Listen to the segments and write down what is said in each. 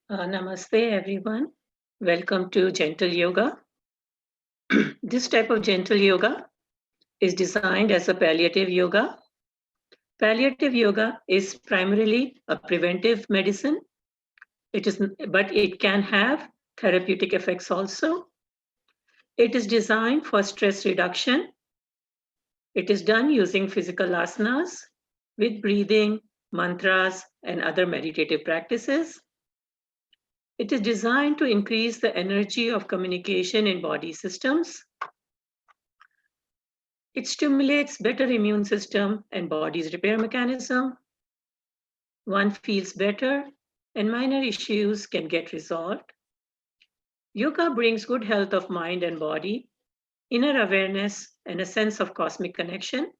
Namaste, everyone. Welcome to Gentle Yoga. This type of gentle yoga is designed as a palliative yoga. Palliative yoga is primarily a preventive medicine. But it can have therapeutic effects also. It is designed for stress reduction. It is done using physical asanas with breathing, mantras, and other meditative practices. It is designed to increase the energy of communication in body systems. It stimulates better immune system and body's repair mechanism. One feels better and minor issues can get resolved. Yoga brings good health of mind and body, inner awareness, and a sense of cosmic connection.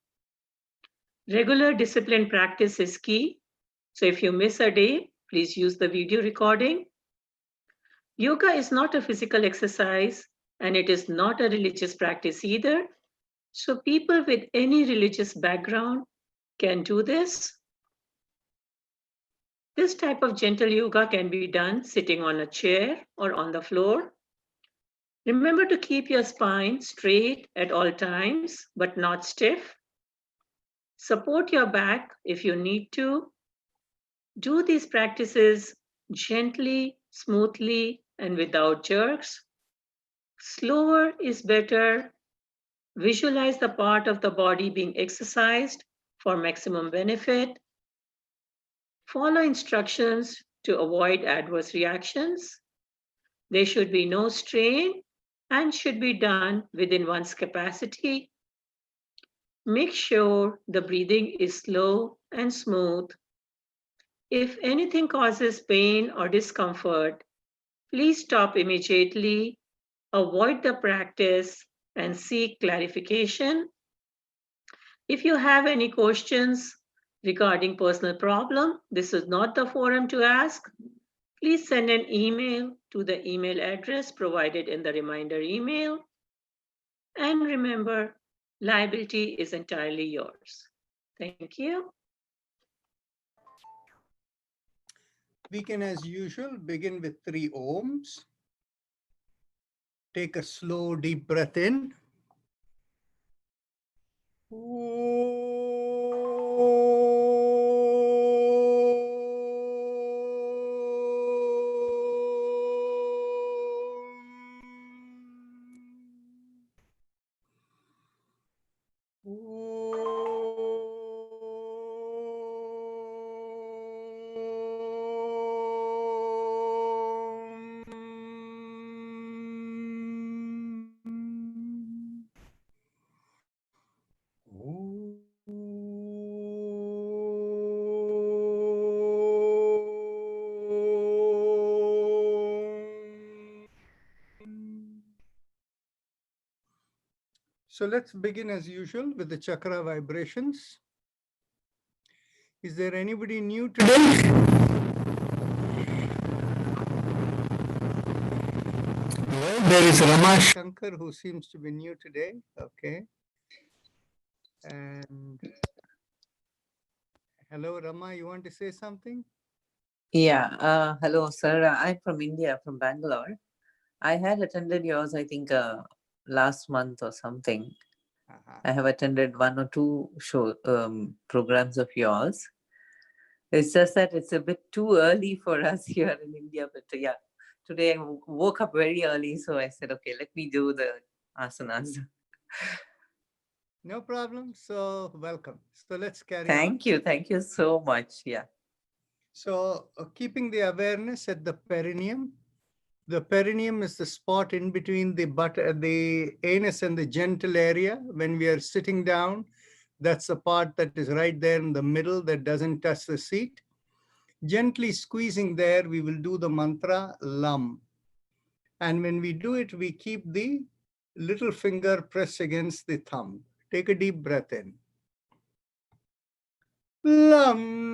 Regular disciplined practice is key. So if you miss a day, please use the video recording. Yoga is not a physical exercise and it is not a religious practice either. So people with any religious background can do this. This type of gentle yoga can be done sitting on a chair or on the floor. Remember to keep your spine straight at all times, but not stiff. Support your back if you need to. Do these practices gently, smoothly, and without jerks. Slower is better. Visualize the part of the body being exercised for maximum benefit. Follow instructions to avoid adverse reactions. There should be no strain and should be done within one's capacity. Make sure the breathing is slow and smooth. If anything causes pain or discomfort, please stop immediately, avoid the practice, and seek clarification. If you have any questions regarding personal problem, this is not the forum to ask. Please send an email to the email address provided in the reminder email. And remember, liability is entirely yours. Thank you. We can, as usual, begin with 3 ohms. Take a slow, deep breath in. So let's begin as usual with the chakra vibrations. Is there anybody new today? Well, there is Rama Shankar who seems to be new today. Okay. And hello, Rama, you want to say something? Yeah, hello, sir. I'm from India, from Bangalore. I had attended yours, I think, last month or something. I have attended 1 or 2 programs of yours. It's just that it's a bit too early for us here in India. But yeah, today I woke up very early, so I said, okay, let me do the asanas. No problem. So welcome. So let's carry on. Thank you. Thank you so much. Yeah. So keeping the awareness at the perineum. The perineum is the spot in between the anus and the genital area. When we are sitting down, that's the part that is right there in the middle that doesn't touch the seat. Gently squeezing there, we will do the mantra Lam. And when we do it, we keep the little finger pressed against the thumb. Take a deep breath in. Lam.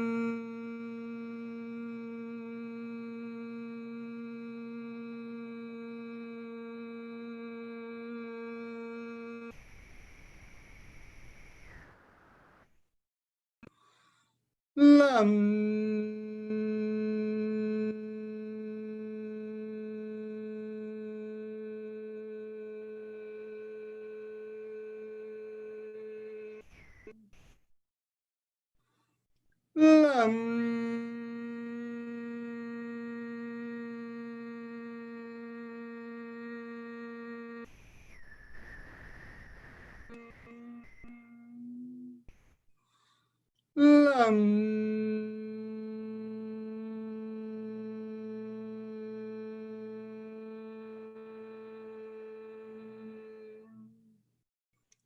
Lam. Lam.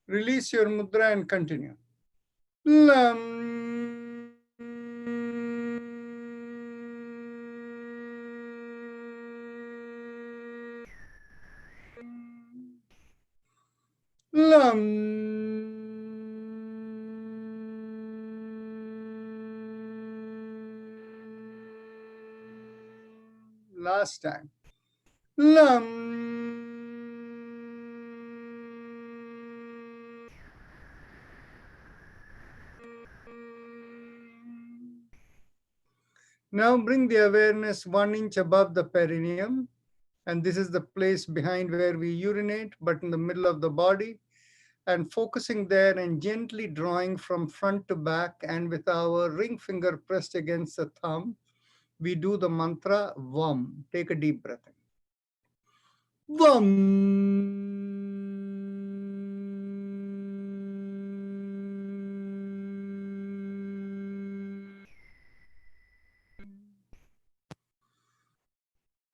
Release your mudra and continue. Lam. Lam. Last time. Lam. Now bring the awareness 1 inch above the perineum. And this is the place behind where we urinate, but in the middle of the body. And focusing there and gently drawing from front to back, and with our ring finger pressed against the thumb, we do the mantra VAM. Take a deep breath in. VAM.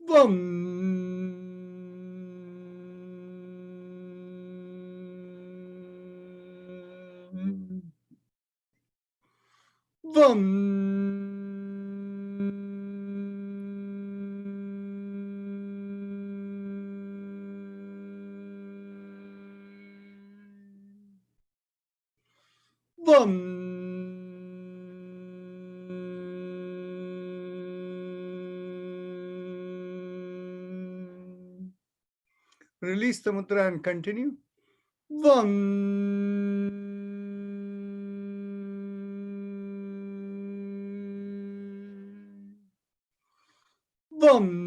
VAM. VAM. VAM. Release the mudra and continue. VAM. VAM.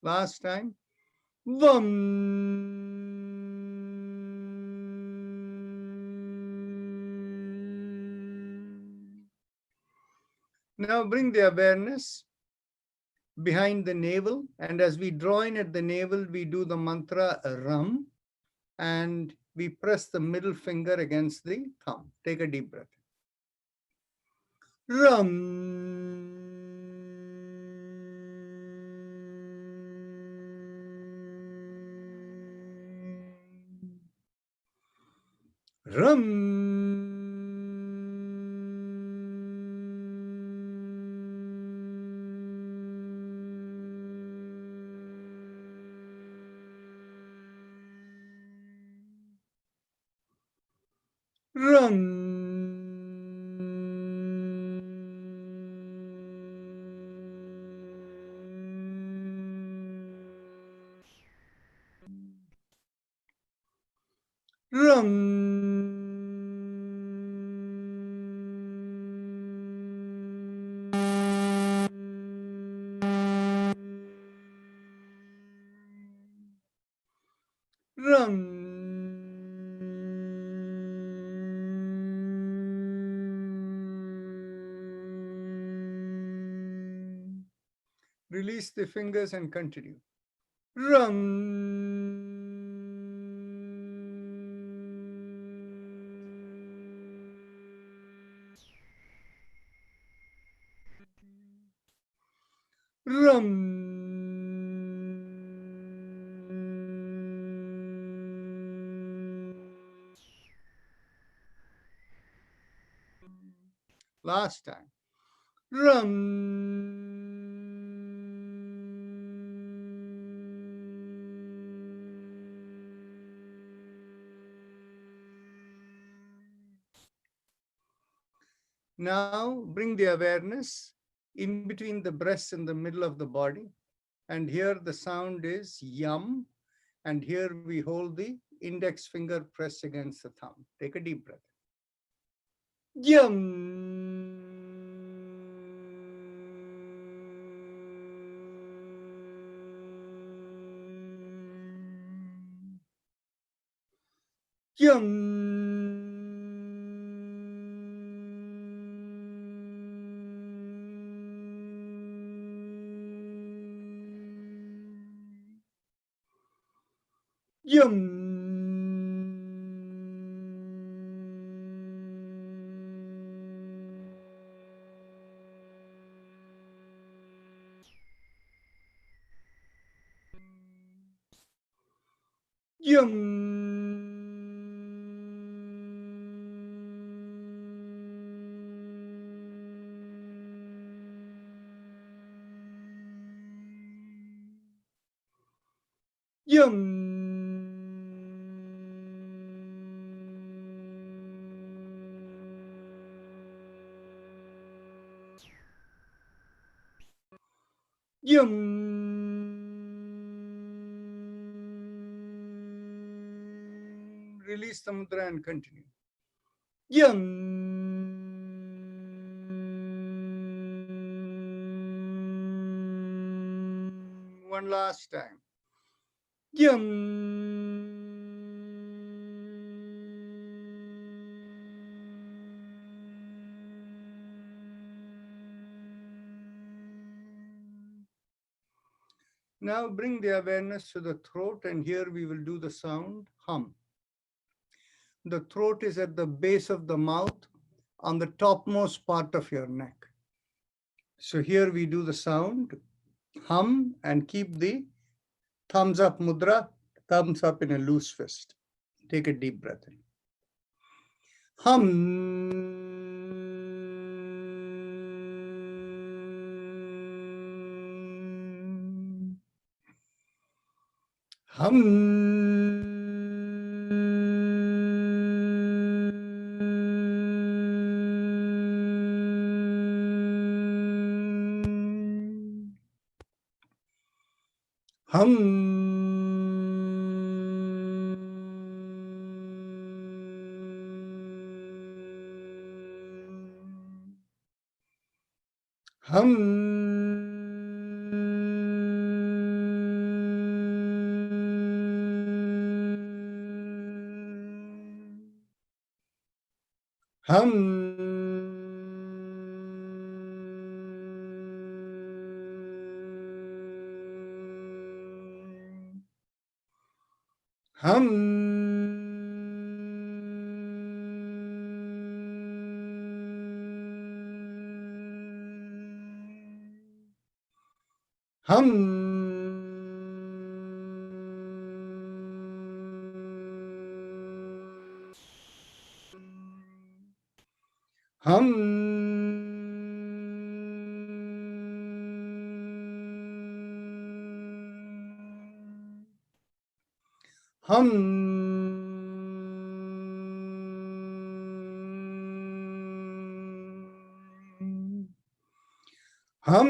Last time. VAM. Now bring the awareness behind the navel, and as we draw in at the navel, we do the mantra RAM, and we press the middle finger against the thumb. Take a deep breath. RAM. Ram. Ram. Ram. Ram. Release the fingers and continue. Ram. Ram. Last time. Ram. Now bring the awareness in between the breasts in the middle of the body. And here the sound is yum. And here we hold the index finger pressed against the thumb. Take a deep breath. Yum. Yum. Yum. Yum. Yum. Release the mudra and continue. Yum. One last time. Yum. Now bring the awareness to the throat, and here we will do the sound hum. The throat is at the base of the mouth on the topmost part of your neck. So here we do the sound hum and keep the thumbs up mudra, thumbs up in a loose fist. Take a deep breath in. Hum. Hum. Hum. Hum. Hum. Hum.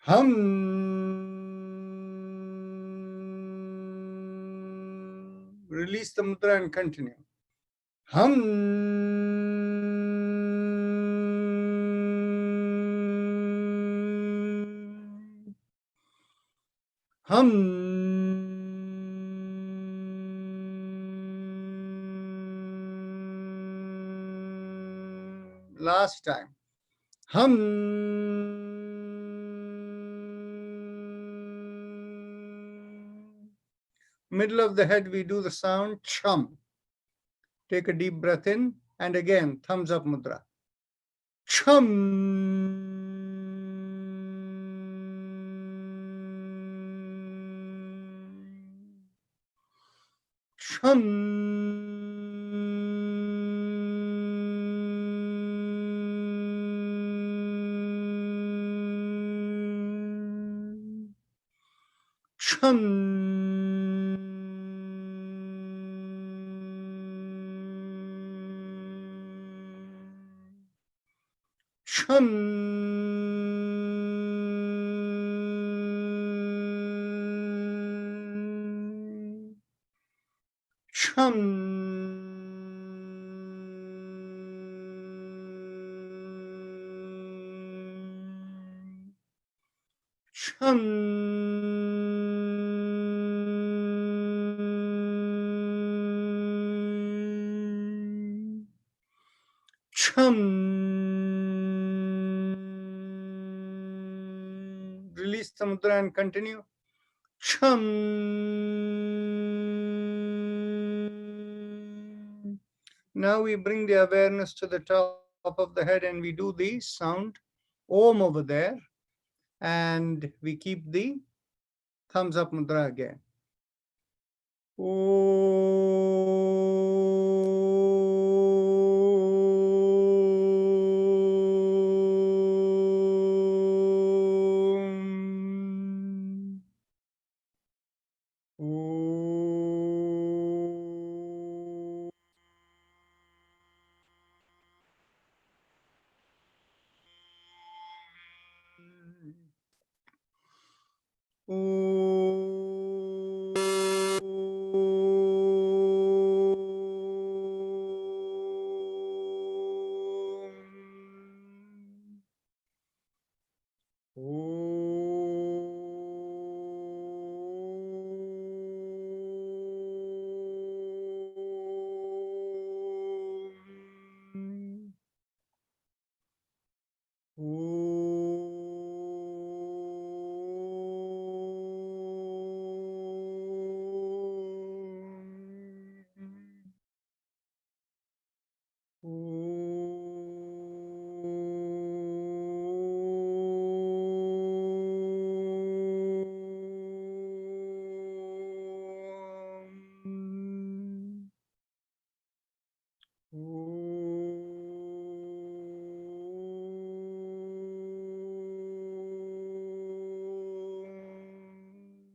Hum. Release the mudra and continue. Hum. Last time. Middle of the head, we do the sound chum. Take a deep breath in, and again, thumbs up mudra. Chum. Chum. Chum. Chum. Chum. Chum. Release the mudra and continue. Chum. Now we bring the awareness to the top of the head and we do the sound Om over there. And we keep the thumbs up mudra again.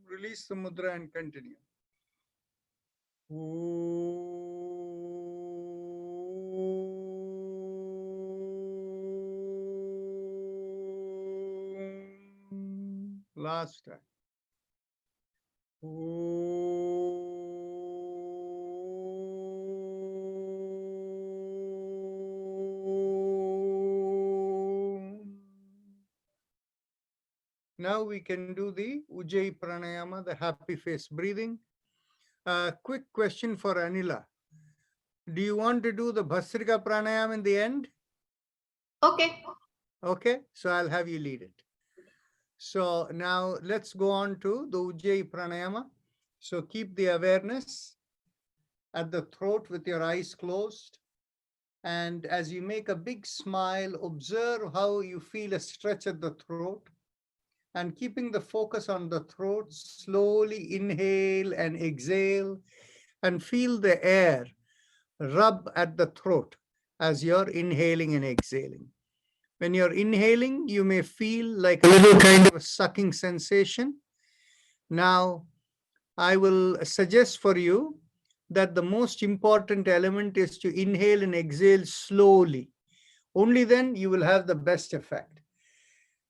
Release the mudra and continue. Last time. Now we can do the Ujjayi Pranayama, the happy face breathing. Quick question for Anila. Do you want to do the Bhastrika Pranayama in the end? Okay. Okay, so I'll have you lead it. So now let's go on to the Ujjayi Pranayama. So keep the awareness at the throat with your eyes closed. And as you make a big smile, observe how you feel a stretch at the throat. And keeping the focus on the throat, slowly inhale and exhale and feel the air rub at the throat as you're inhaling and exhaling. When you're inhaling, you may feel like a little kind of a sucking sensation. Now, I will suggest for you that the most important element is to inhale and exhale slowly. Only then you will have the best effect.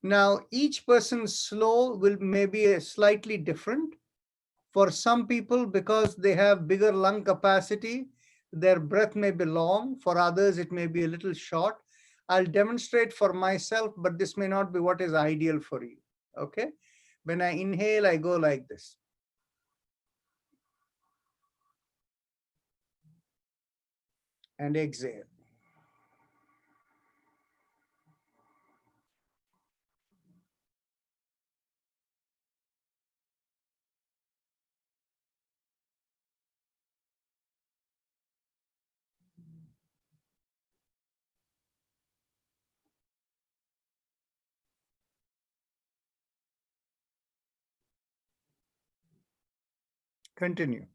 Now, each person's slow will maybe slightly different. For some people, because they have bigger lung capacity, their breath may be long. For others, it may be a little short. I'll demonstrate for myself, but this may not be what is ideal for you. Okay? When I inhale, I go like this. And exhale. Continue.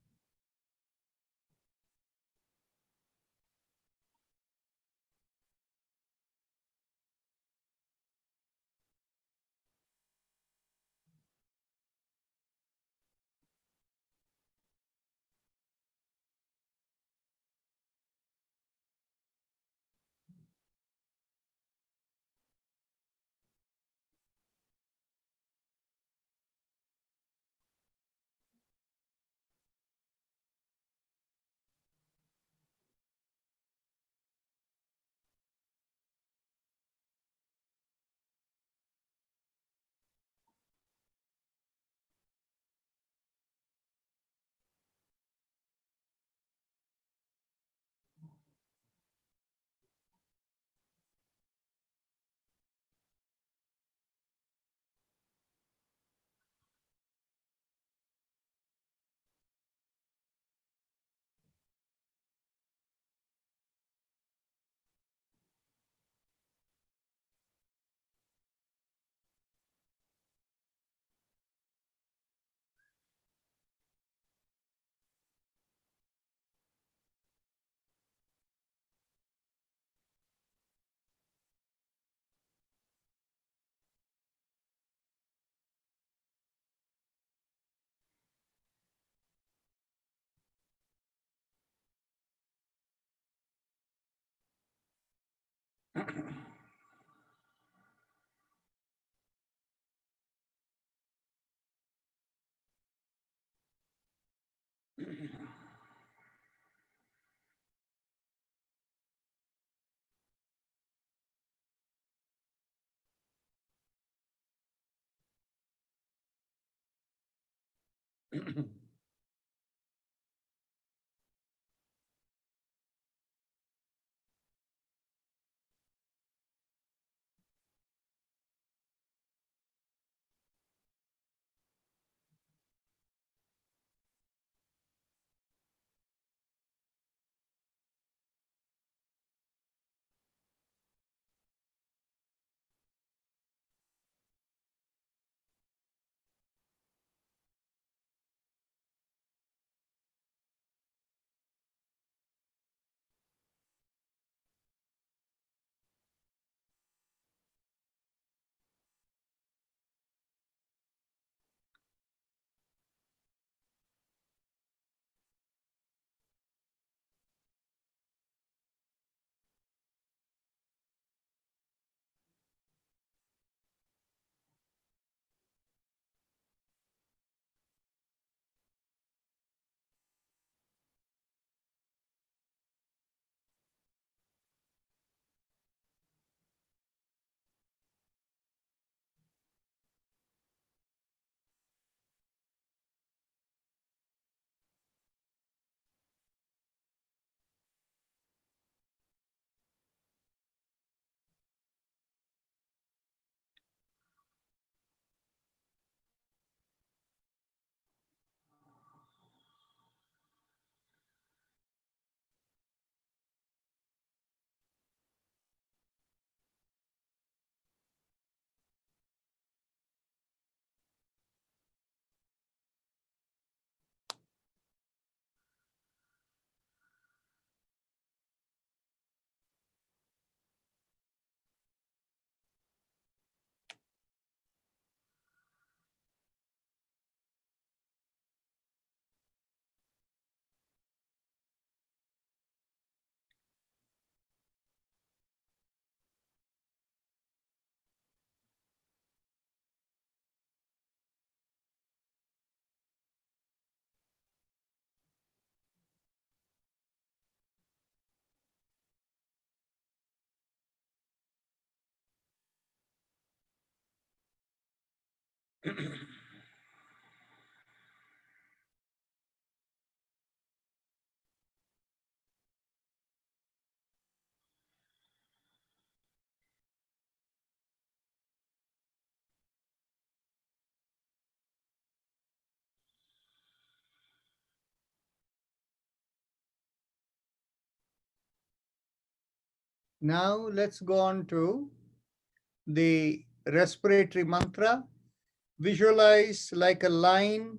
Now let's go on to the respiratory mantra. Visualize like a line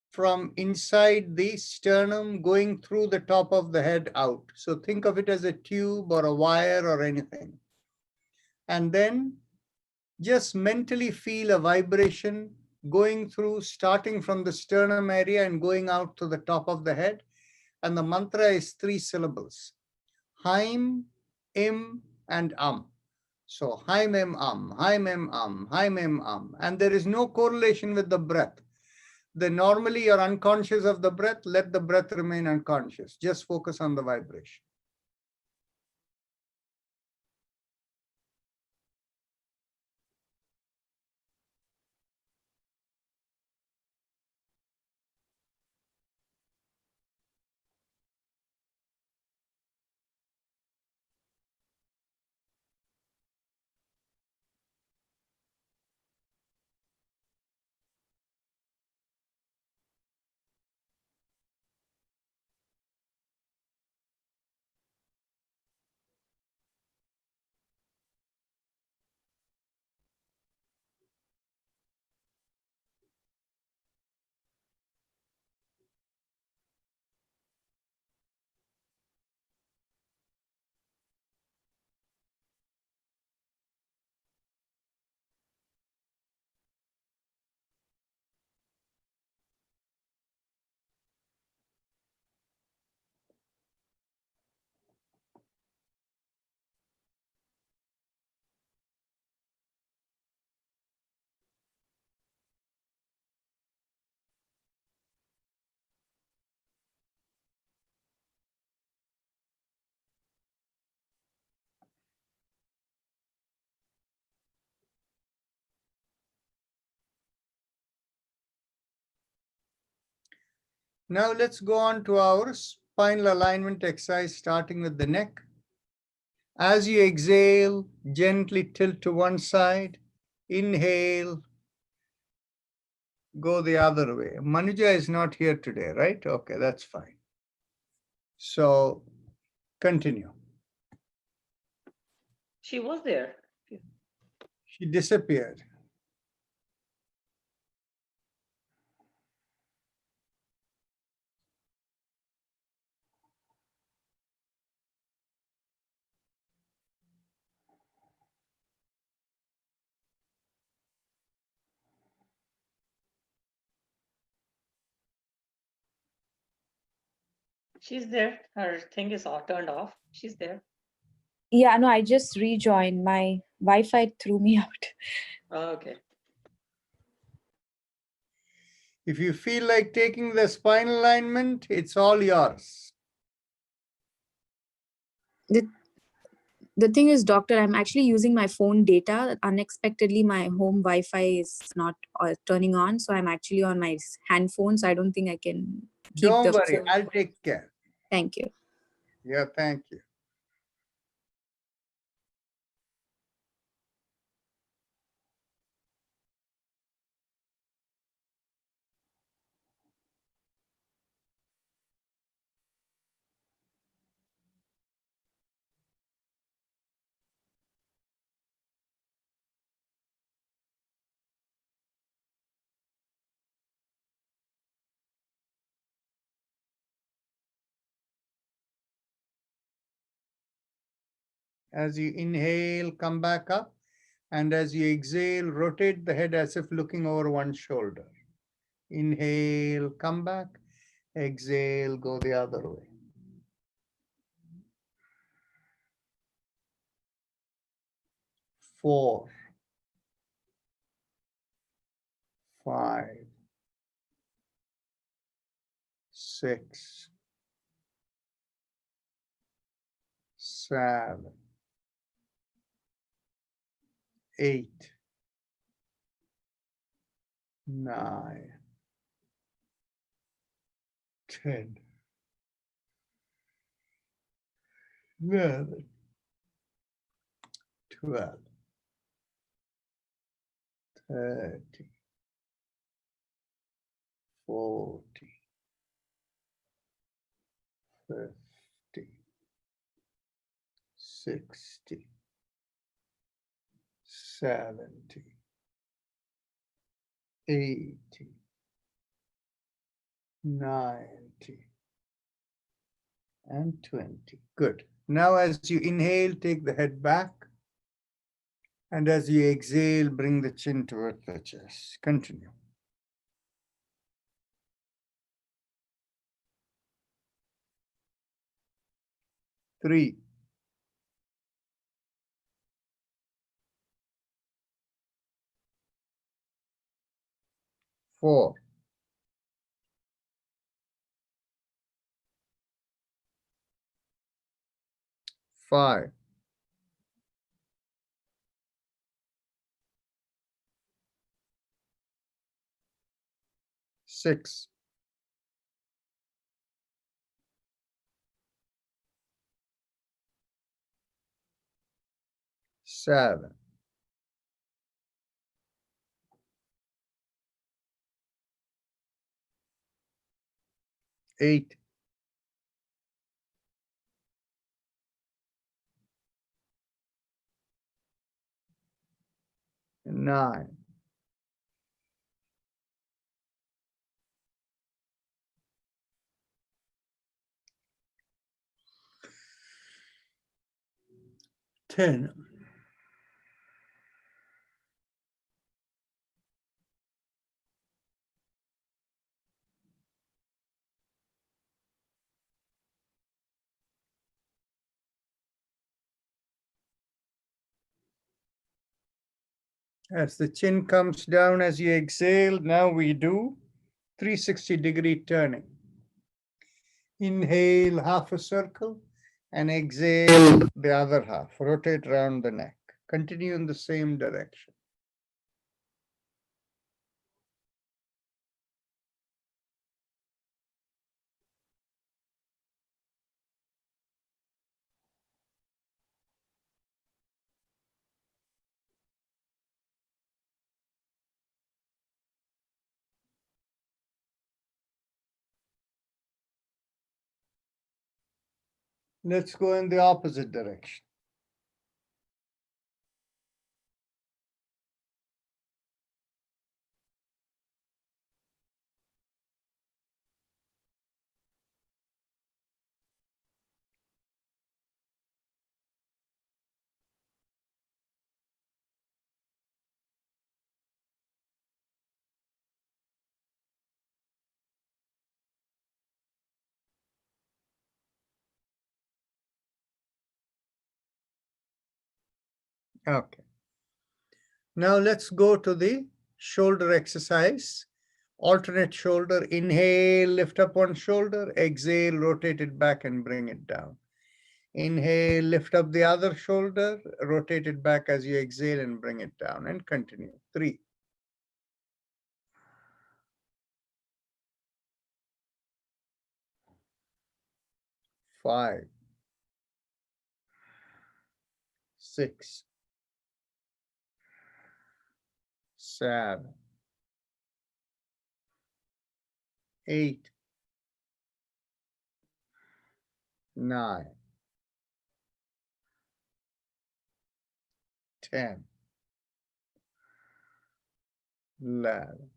from inside the sternum going through the top of the head out. So think of it as a tube or a wire or anything. And then just mentally feel a vibration going through, starting from the sternum area and going out to the top of the head. And the mantra is 3 syllables: Haim, Im, and So Haim, Im, Haim, Im, Haim, Im, And there is no correlation with the breath. Then normally you're unconscious of the breath, let the breath remain unconscious. Just focus on the vibration. Now let's go on to our spinal alignment exercise, starting with the neck. As you exhale, gently tilt to one side. Inhale, go the other way. Manuja is not here today, right? Okay, that's fine. So continue. She was there. She disappeared. She's there. Her thing is all turned off. She's there. Yeah, no, I just rejoined. My Wi-Fi threw me out. Okay. If you feel like taking the spinal alignment, it's all yours. The thing is, doctor, I'm actually using my phone data. Unexpectedly, my home Wi-Fi is not turning on. So I'm actually on my hand phone. So I don't think I can keep Don't the worry, phone. I'll take care. Thank you. Yeah, thank you. As you inhale, come back up. And as you exhale, rotate the head as if looking over one shoulder. Inhale, come back. Exhale, go the other way. Four, 5, 6, 7, 8, 9, 10, 11, 12, 13, 14, 15, 16, 17, 18, 19, and 20. Good. Now, as you inhale, take the head back. And as you exhale, bring the chin towards the chest. Continue. Three, 4, 5, 6, 7, 8, 9, 10. As the chin comes down as you exhale, now we do 360-degree turning. Inhale, half a circle, and exhale the other half. Rotate around the neck. Continue in the same direction. Let's go in the opposite direction. Okay. Now let's go to the shoulder exercise. Alternate shoulder, inhale, lift up one shoulder, exhale, rotate it back and bring it down. Inhale, lift up the other shoulder, rotate it back as you exhale and bring it down, and continue. 3. 5. 6. 7. 8. 9. 10. 11.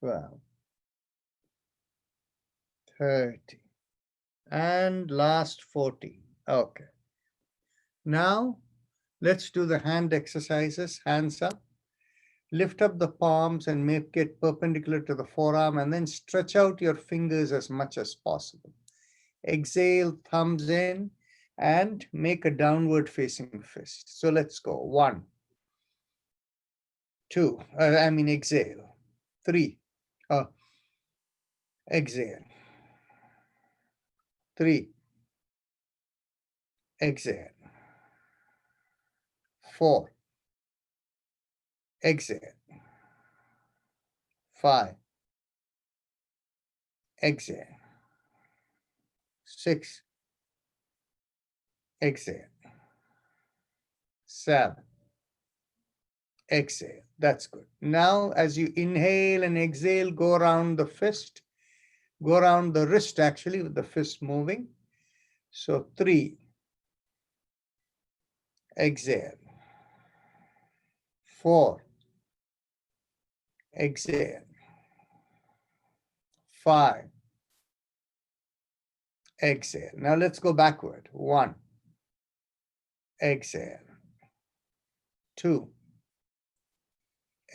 12. 30. And last 40. Okay. Now let's do the hand exercises. Hands up. Lift up the palms and make it perpendicular to the forearm, and then stretch out your fingers as much as possible. Exhale, thumbs in, and make a downward facing fist. So let's go. 1, 2, exhale. 3, exhale. 3, exhale. 4, exhale. 5, exhale. 6, exhale. 7, exhale. That's good. Now, as you inhale and exhale, go around the fist. Go around the wrist, actually, with the fist moving. So 3, exhale. 4, exhale. 5, exhale. Now let's go backward. 1, exhale. 2,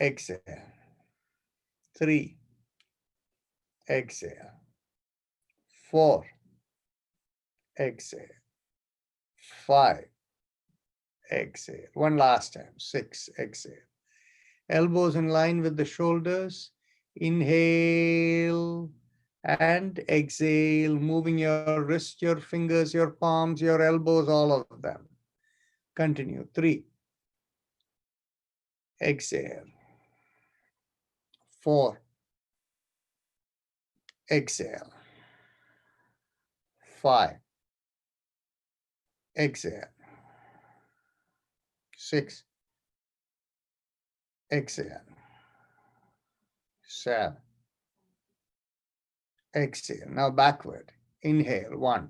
exhale. 3, exhale. 4, exhale. 5, exhale. One last time. 6, exhale. Elbows in line with the shoulders. Inhale and exhale, moving your wrist, your fingers, your palms, your elbows, all of them. Continue. 3, exhale. 4, exhale. 5, exhale. 6, exhale. 7, exhale. Now backward. Inhale. 1,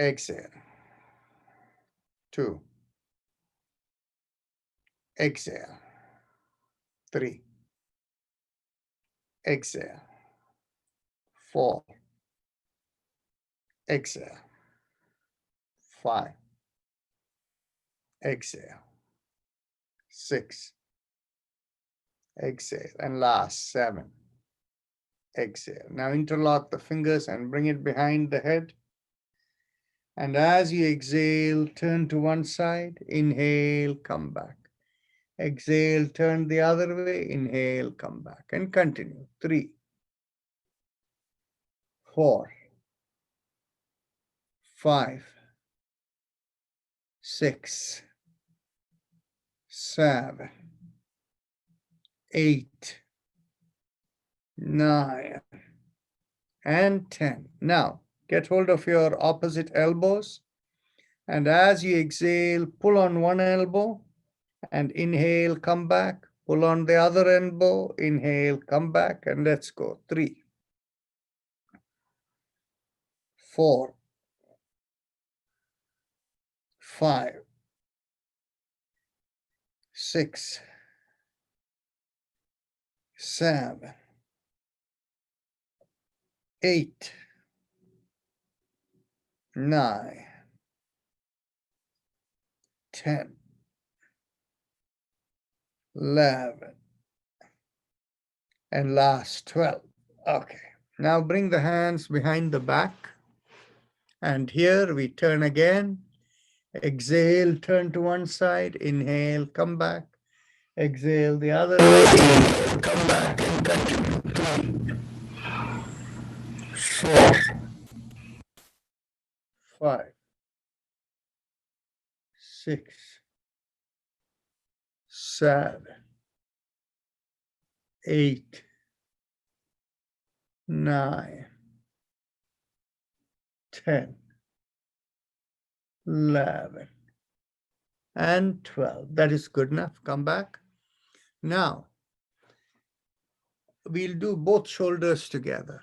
exhale. 2, exhale. 3, exhale. 4, exhale. 5, exhale. 6, exhale. And last, 7, exhale. Now interlock the fingers and bring it behind the head. And as you exhale, turn to one side. Inhale, come back. Exhale, turn the other way. Inhale, come back. And continue. 3, 4, 5, 6, 7, 8, 9, and 10. Now, get hold of your opposite elbows. And as you exhale, pull on one elbow and inhale, come back. Pull on the other elbow, inhale, come back, and let's go. 3, 4, 5, 6, 7, 8, 9, 10, 11, and last 12. Okay, now bring the hands behind the back. And here we turn again. Exhale, turn to one side. Inhale, come back. Exhale the other way. Come back and continue. 3, 4, 5, 6, 7, 8, 9, 10, 11, and 12. That is good enough. Come back. Now, we'll do both shoulders together.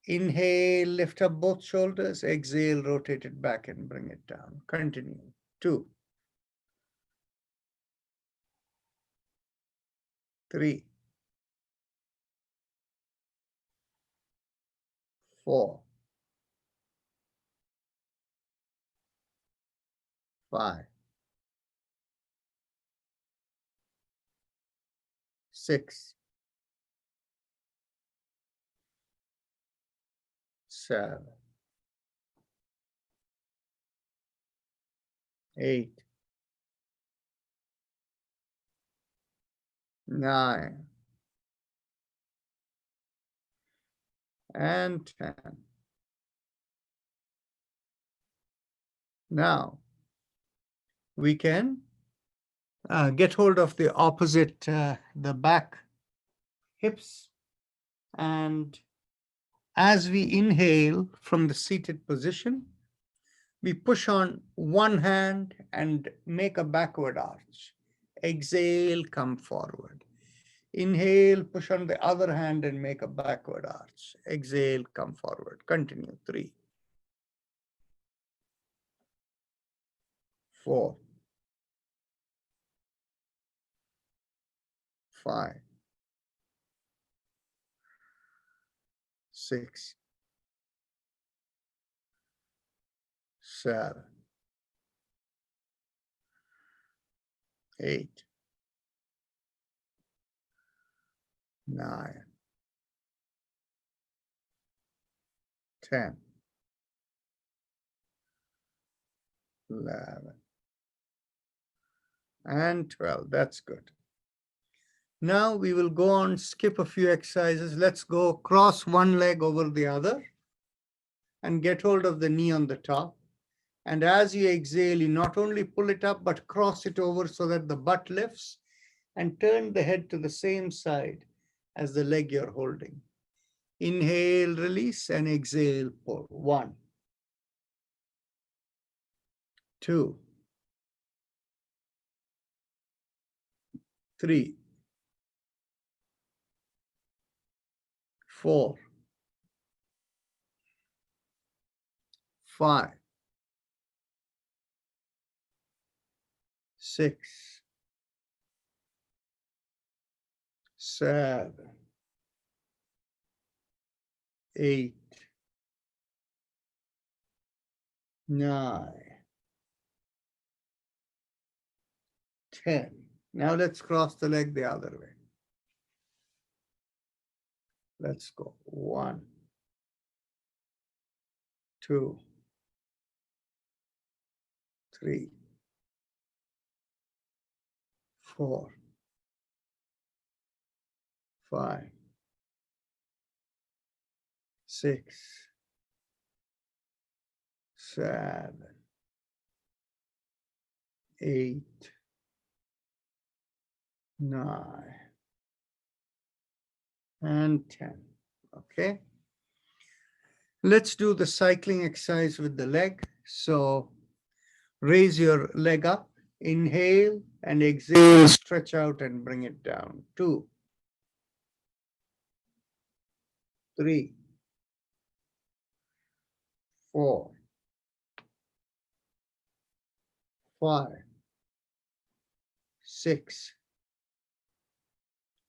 Inhale, lift up both shoulders. Exhale, rotate it back and bring it down. Continue. 2, 3, 4, 5, 6, 7, 8, 9, and 10. Now, we can get hold of the opposite, the back hips. And as we inhale from the seated position, we push on one hand and make a backward arch. Exhale, come forward. Inhale, push on the other hand and make a backward arch. Exhale, come forward. Continue. 3, 4, 5, 6, 7, 8, 9, 10, 11, and 12. That's good. Now we will go on, skip a few exercises. Let's go cross one leg over the other and get hold of the knee on the top. And as you exhale, you not only pull it up, but cross it over so that the butt lifts, and turn the head to the same side as the leg you're holding. Inhale, release, and exhale, pull. 1, 2, 3, 4, 5, 6, 7, 8, 9, 10. Now let's cross the leg the other way. Let's go. 1, 2, 3, 4, 5, 6, 7, 8, 9, and 10. Okay. Let's do the cycling exercise with the leg. So raise your leg up, inhale, and exhale, stretch out and bring it down. 2, 3, 4, 5, 6,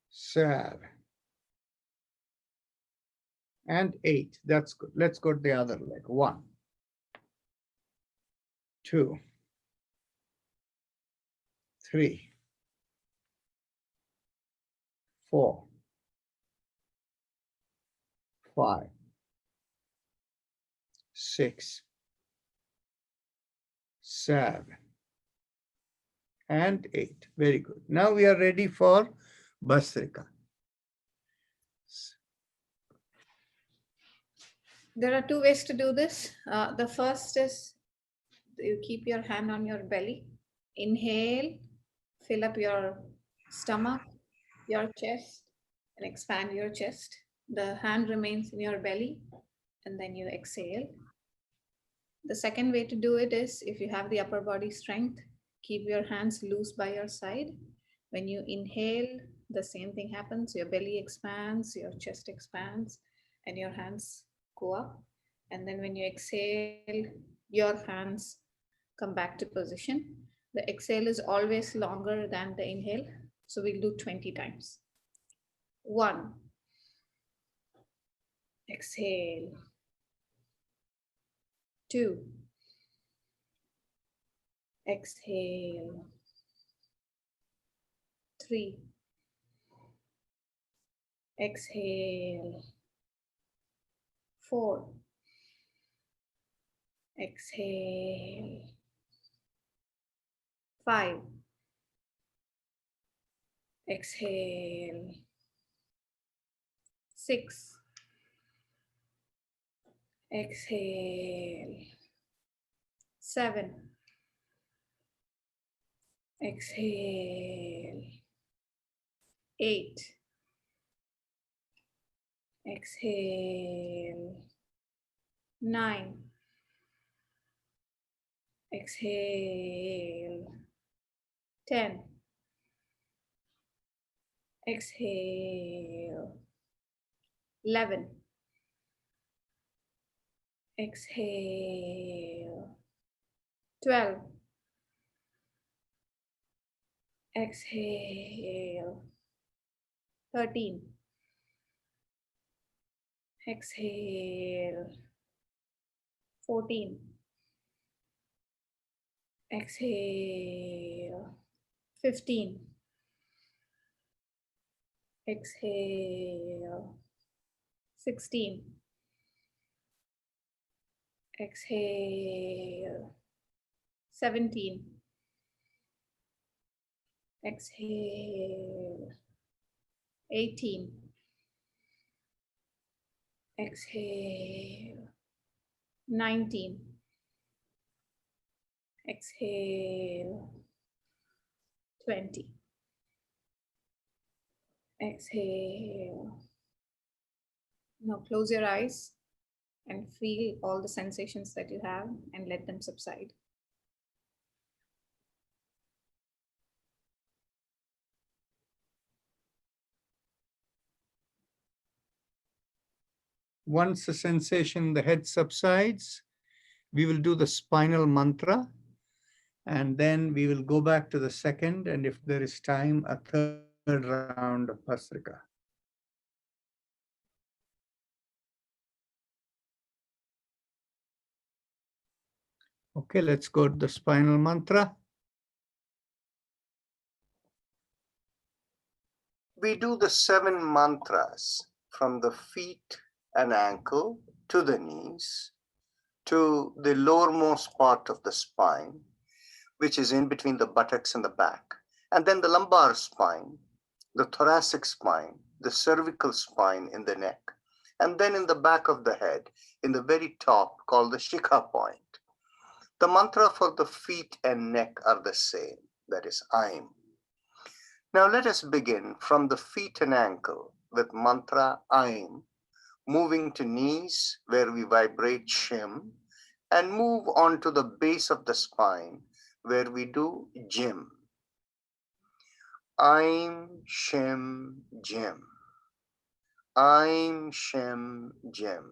7, and 8. That's good. Let's go to the other leg. 1, 2, 3, 4, 5, 6, 7, and 8. Very good. Now we are ready for Bhastrika. There are two ways to do this. The first is you keep your hand on your belly. Inhale, fill up your stomach, your chest, and expand your chest. The hand remains in your belly, and then you exhale. The second way to do it is if you have the upper body strength, keep your hands loose by your side. When you inhale, the same thing happens. Your belly expands, your chest expands, and your hands go up. And then when you exhale, your hands come back to position. The exhale is always longer than the inhale. So we'll do 20 times. 1. Exhale. 2. Exhale. 3. Exhale. 4. Exhale. 5. Exhale. 6. Exhale. 7. Exhale. 8. Exhale. 9. Exhale. 10. Exhale. 11. Exhale. 12. Exhale. 13. Exhale. 14. Exhale. 15. Exhale. 16. Exhale. 17. Exhale. 18. Exhale. 19. Exhale. 20. Exhale. Now close your eyes and feel all the sensations that you have and let them subside. Once the sensation in the head subsides, we will do the spinal mantra, and then we will go back to the second, and if there is time, a third round of Bhastrika. Okay, let's go to the spinal mantra. We do the 7 mantras from the feet and ankle to the knees, to the lowermost part of the spine, which is in between the buttocks and the back, and then the lumbar spine, the thoracic spine, the cervical spine in the neck, and then in the back of the head, in the very top, called the Shikha point. The mantra for the feet and neck are the same, that is Aim. Now let us begin from the feet and ankle with mantra Aim, moving to knees where we vibrate Shim, and move on to the base of the spine where we do Jim. Aim, Shim, Jim. Aim, Shim, Jim.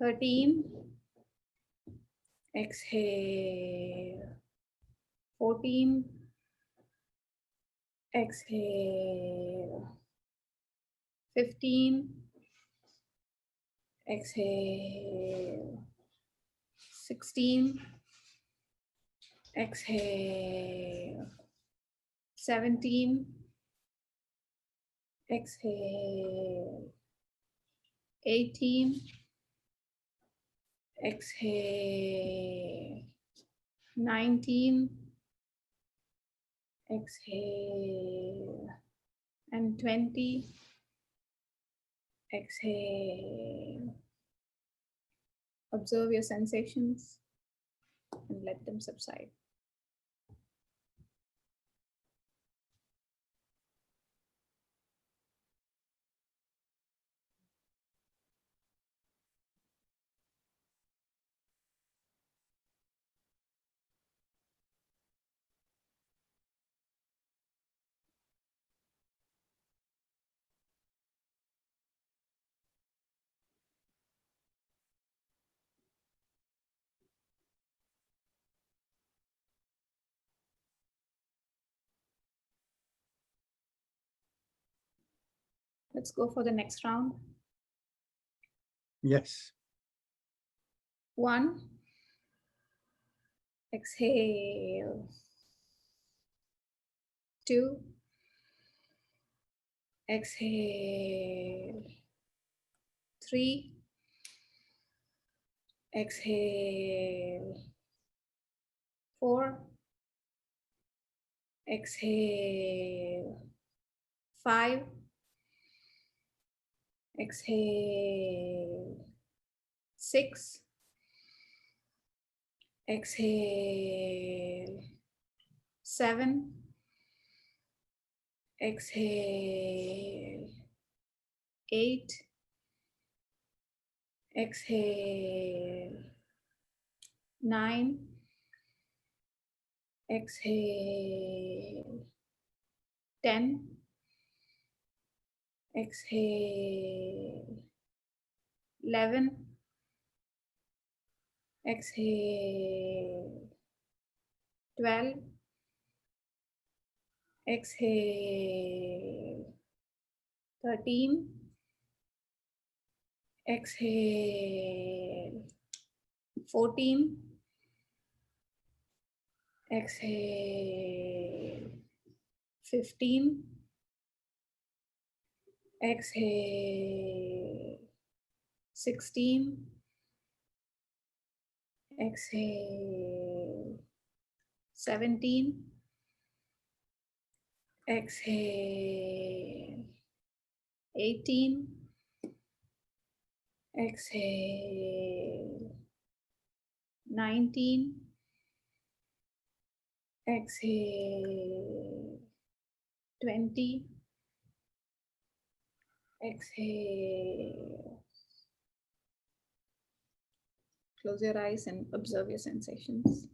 13. Exhale. 14. Exhale. 15. Exhale. 16. Exhale. 17. Exhale. 18. Exhale. 19. Exhale. And 20. Exhale. Observe your sensations and let them subside. Let's go for the next round. Yes. 1. Exhale. 2. Exhale. 3. Exhale. 4. Exhale. 5. Exhale. 6. Exhale. 7. Exhale. 8. Exhale. 9. Exhale. 10. Exhale. 11. Exhale. 12. Exhale. 13. Exhale. 14. Exhale. 15. Exhale. 16. Exhale. 17. Exhale. 18. Exhale. 19. Exhale. 20. Exhale. Close your eyes and observe your sensations.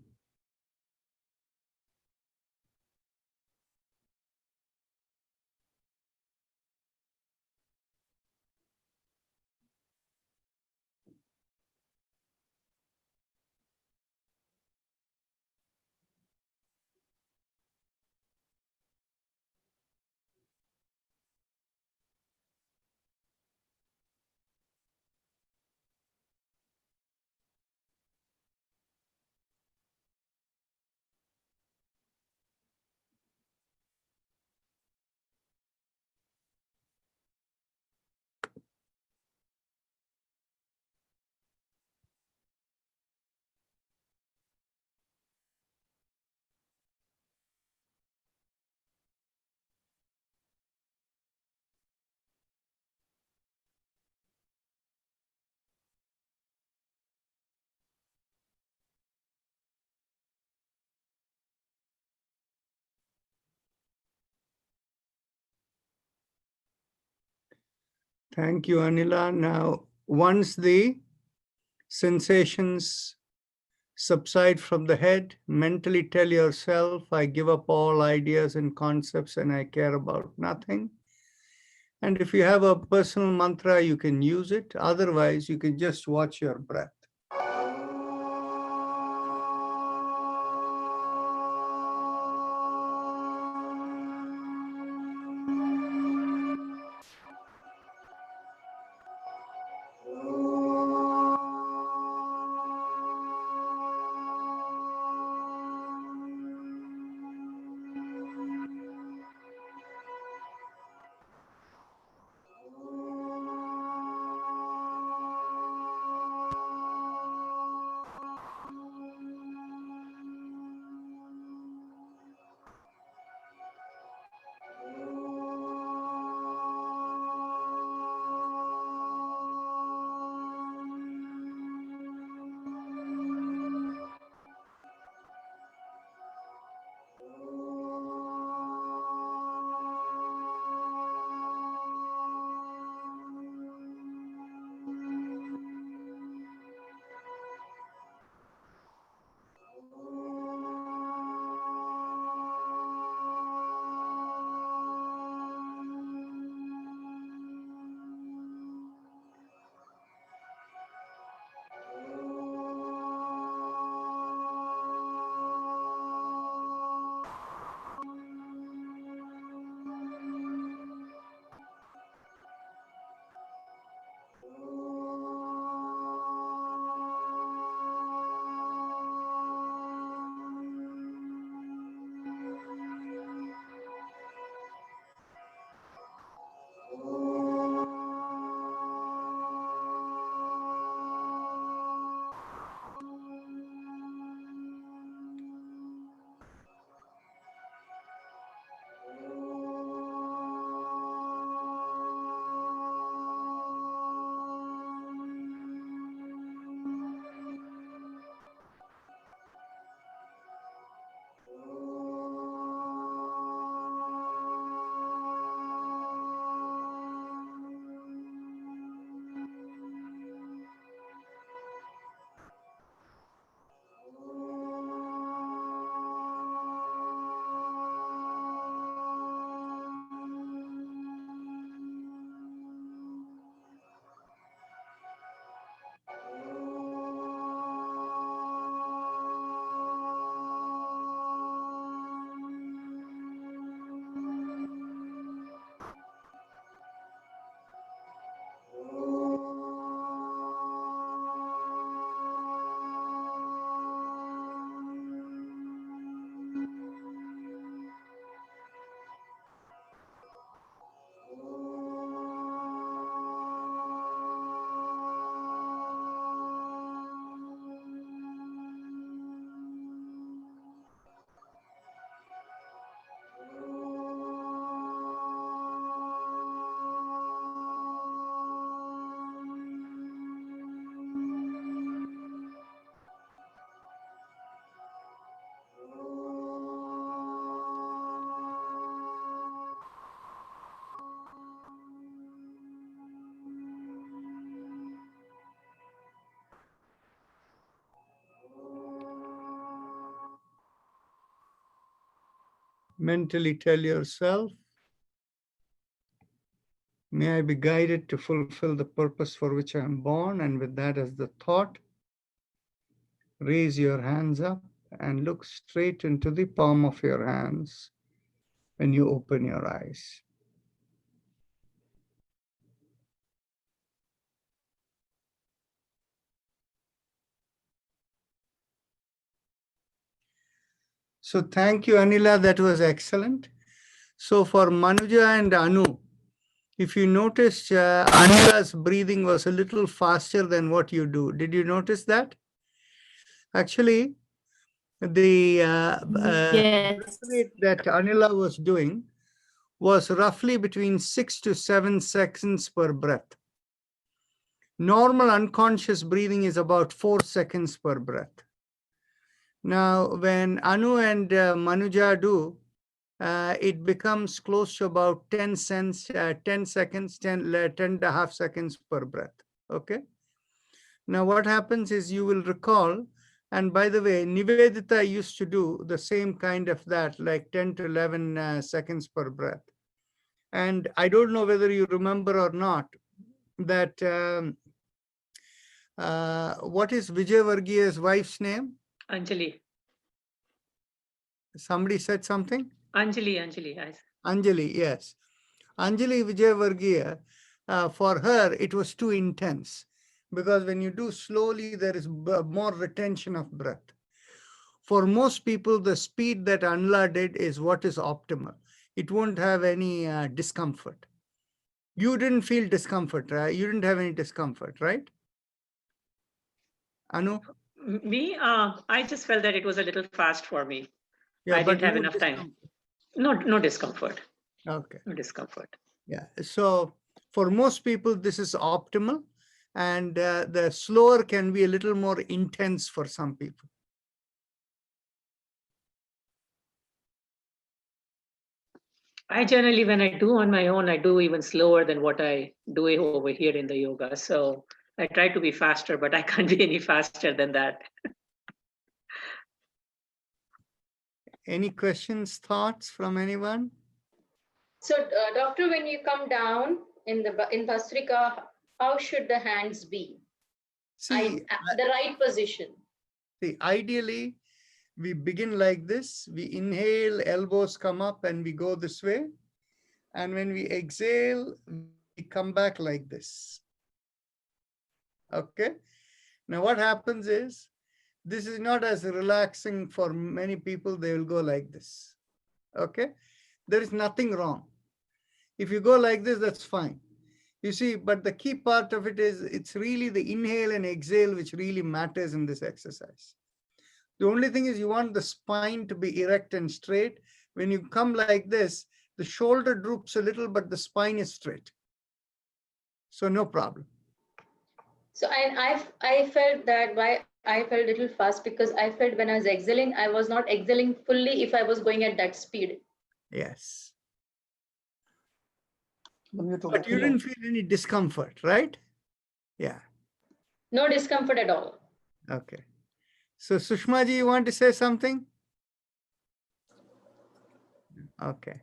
Thank you, Anila. Now, once the sensations subside from the head, mentally tell yourself, I give up all ideas and concepts and I care about nothing. And if you have a personal mantra, you can use it. Otherwise, you can just watch your breath. Mentally tell yourself, may I be guided to fulfill the purpose for which I am born. And with that as the thought, raise your hands up and look straight into the palm of your hands when you open your eyes. So thank you, Anila. That was excellent. So for Manuja and Anu, if you noticed, Anila's breathing was a little faster than what you do. Did you notice that? Actually, the Yes. rate that Anila was doing was roughly between 6 to 7 seconds per breath. Normal unconscious breathing is about 4 seconds per breath. Now, when Anu and Manuja do, it becomes close to about 10 seconds, 10.5 seconds per breath. Okay. Now, what happens is you will recall, and by the way, Nivedita used to do the same kind of that, like 10 to 11 seconds per breath. And I don't know whether you remember or not that what is Vijay Vargiya's wife's name? Anjali. Somebody said something? Anjali. Anjali, yes. Anjali Vijayvargiya, for her, it was too intense because when you do slowly, there is more retention of breath. For most people, the speed that Anla did is what is optimal. It won't have any discomfort. You didn't feel discomfort, right? You didn't have any discomfort, right? Anu? Me, I just felt that it was a little fast for me. Yeah, I but didn't have no enough time. discomfort. No discomfort. Okay. No discomfort. Yeah. So for most people, this is optimal. And the slower can be a little more intense for some people. I generally, when I do on my own, I do even slower than what I do over here in the yoga. So I try to be faster, but I can't be any faster than that. Any questions, thoughts from anyone? So, doctor, when you come down in Bhastrika, how should the hands be? See, The right position. see, ideally, we begin like this. We inhale, elbows come up and we go this way. And when we exhale, we come back like this. Okay. Now what happens is, this is not as relaxing for many people. They will go like this. Okay. There is nothing wrong. If you go like this, that's fine. You see, but the key part of it is it's really the inhale and exhale which really matters in this exercise. The only thing is you want the spine to be erect and straight. When you come like this, the shoulder droops a little, but the spine is straight. So no problem. So I felt that why I felt a little fast because I felt when I was exhaling, I was not exhaling fully if I was going at that speed. Yes. But you didn't feel any discomfort, right? Yeah. No discomfort at all. Okay. So Sushma ji, you want to say something? Okay.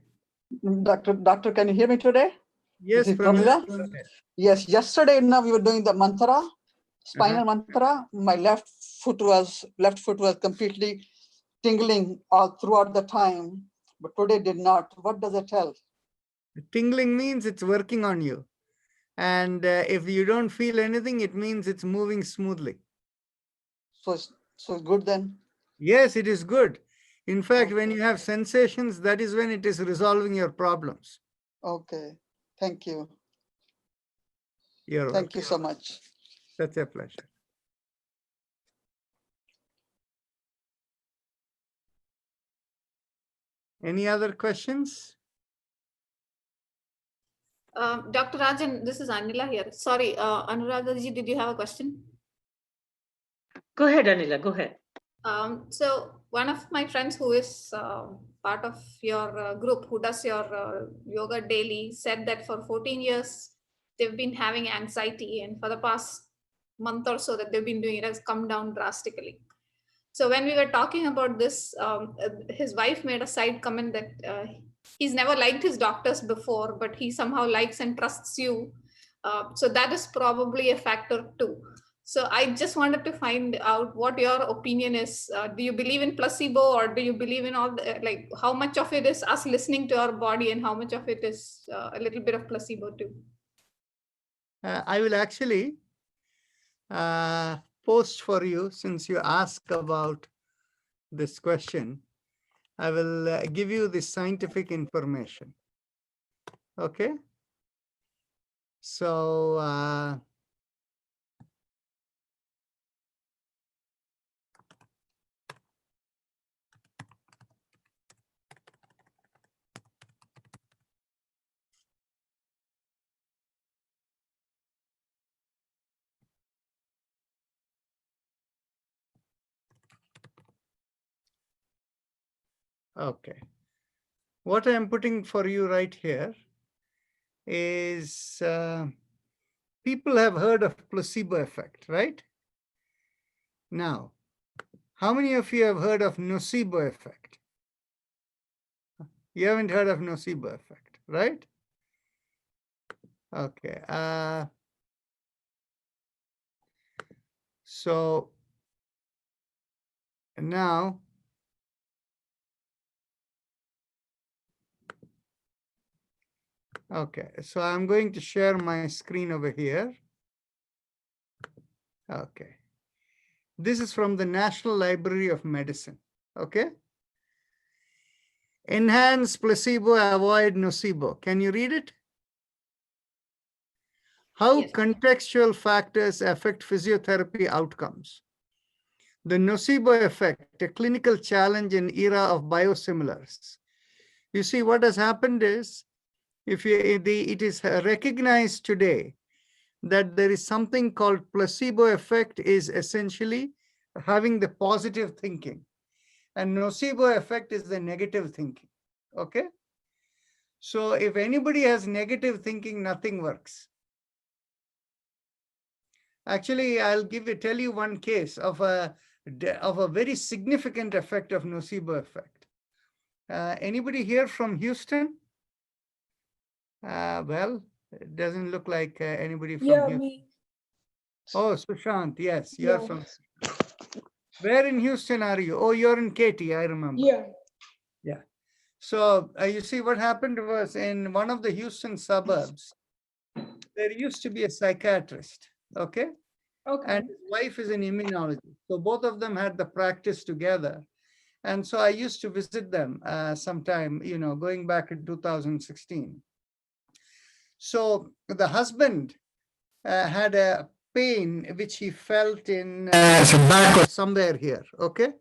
Doctor, can you hear me today? Yes, Is it Pramila? Pramila? Yes, yesterday now we were doing the mantra, spinal mantra. My left foot was completely tingling all throughout the time, but today did not. What does it tell? Tingling means it's working on you. And if you don't feel anything, it means it's moving smoothly. So it's good then? Yes, it is good. In fact, when you have sensations, that is when it is resolving your problems. Okay. Thank you. You're welcome. Thank you so much. That's a pleasure. Any other questions? Dr. Rajan, this is Anila here. Sorry, Anuradha ji, did you have a question? Go ahead, Anila, go ahead. So one of my friends who is part of your group, who does your yoga daily, said that for 14 years, they've been having anxiety, and for the past month or so that they've been doing, it has come down drastically. So when we were talking about this, his wife made a side comment that he's never liked his doctors before, but he somehow likes and trusts you. So that is probably a factor too. So I just wanted to find out what your opinion is. Do you believe in placebo, or do you believe in all the, like, how much of it is us listening to our body and how much of it is a little bit of placebo too? I will actually post for you, since you asked about this question. I will give you the scientific information. Okay. So okay. What I am putting for you right here is people have heard of placebo effect, right? Now, how many of you have heard of nocebo effect? You haven't heard of nocebo effect, right? Okay. So now, okay, so I'm going to share my screen over here. Okay. This is from the National Library of Medicine. Okay. Enhance placebo, avoid nocebo. Can you read it? How Yes. contextual factors affect physiotherapy outcomes. The nocebo effect, a clinical challenge in era of biosimilars. You see, what has happened is, if it is recognized today that there is something called placebo effect is essentially having the positive thinking, and nocebo effect is the negative thinking. Okay. So if anybody has negative thinking, nothing works. Actually, I'll tell you one case of a very significant effect of nocebo effect. Anybody here from Houston? Well, it doesn't look like anybody from Houston. Me. Oh, Sushant, yes, you're Yeah. from. Where in Houston are you? Oh, you're in Katy, I remember. Yeah. Yeah. So you see, what happened was in one of the Houston suburbs, there used to be a psychiatrist. Okay. Okay. And his wife is an immunologist. So both of them had the practice together. And so I used to visit them sometime, going back in 2016. So the husband had a pain which he felt in back or somewhere here. Okay.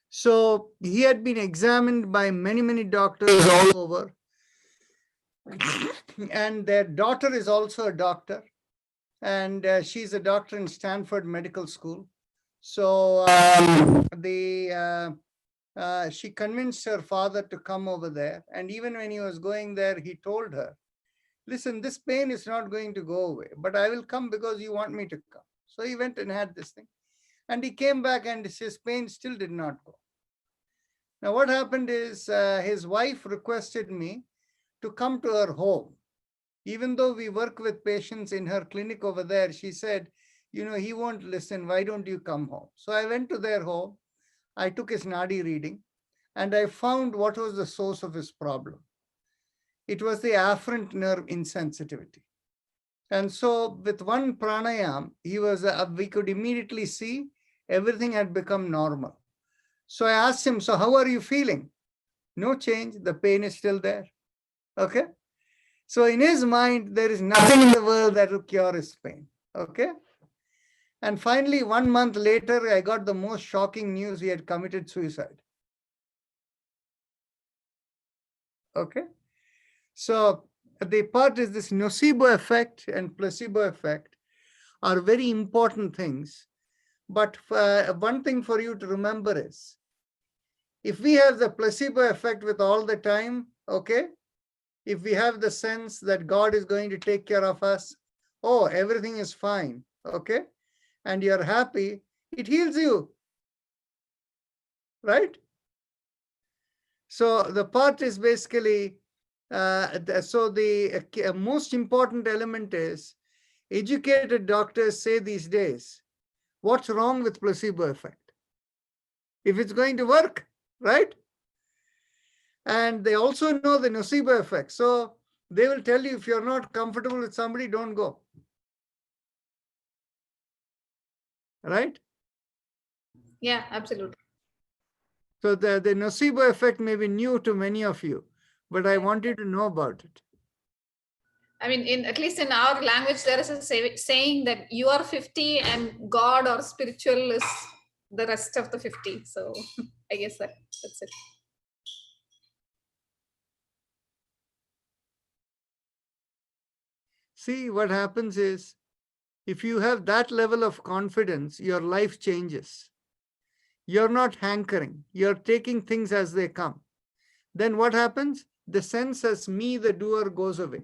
So he had been examined by many, many doctors all over. And their daughter is also a doctor. And she's a doctor in Stanford Medical School. So she convinced her father to come over there. And even when he was going there, he told her, listen, this pain is not going to go away, but I will come because you want me to come. So he went and had this thing. And he came back and his pain still did not go. Now, what happened is his wife requested me to come to her home. Even though we work with patients in her clinic over there, she said, he won't listen. Why don't you come home? So I went to their home. I took his nadi reading and I found what was the source of his problem. It was the afferent nerve insensitivity. And so with one pranayam, we could immediately see everything had become normal. So I asked him, so how are you feeling? No change. The pain is still there. Okay. So in his mind, there is nothing in the world that will cure his pain. Okay. And finally, 1 month later, I got the most shocking news: he had committed suicide. Okay. So the part is this nocebo effect and placebo effect are very important things. But one thing for you to remember is, if we have the placebo effect with all the time, okay, if we have the sense that God is going to take care of us, oh, everything is fine, okay, and you're happy, it heals you, right? So the part is basically, the most important element is, educated doctors say these days, what's wrong with placebo effect? If it's going to work, right? And they also know the nocebo effect. So they will tell you, if you're not comfortable with somebody, don't go. Right? Yeah, absolutely. So the nocebo effect may be new to many of you, but I want you to know about it. I mean, at least in our language, there is a saying that you are 50 and God or spiritual is the rest of the 50. So I guess that's it. See, what happens is, if you have that level of confidence, your life changes. You're not hankering. You're taking things as they come. Then what happens? The sense as me, the doer, goes away.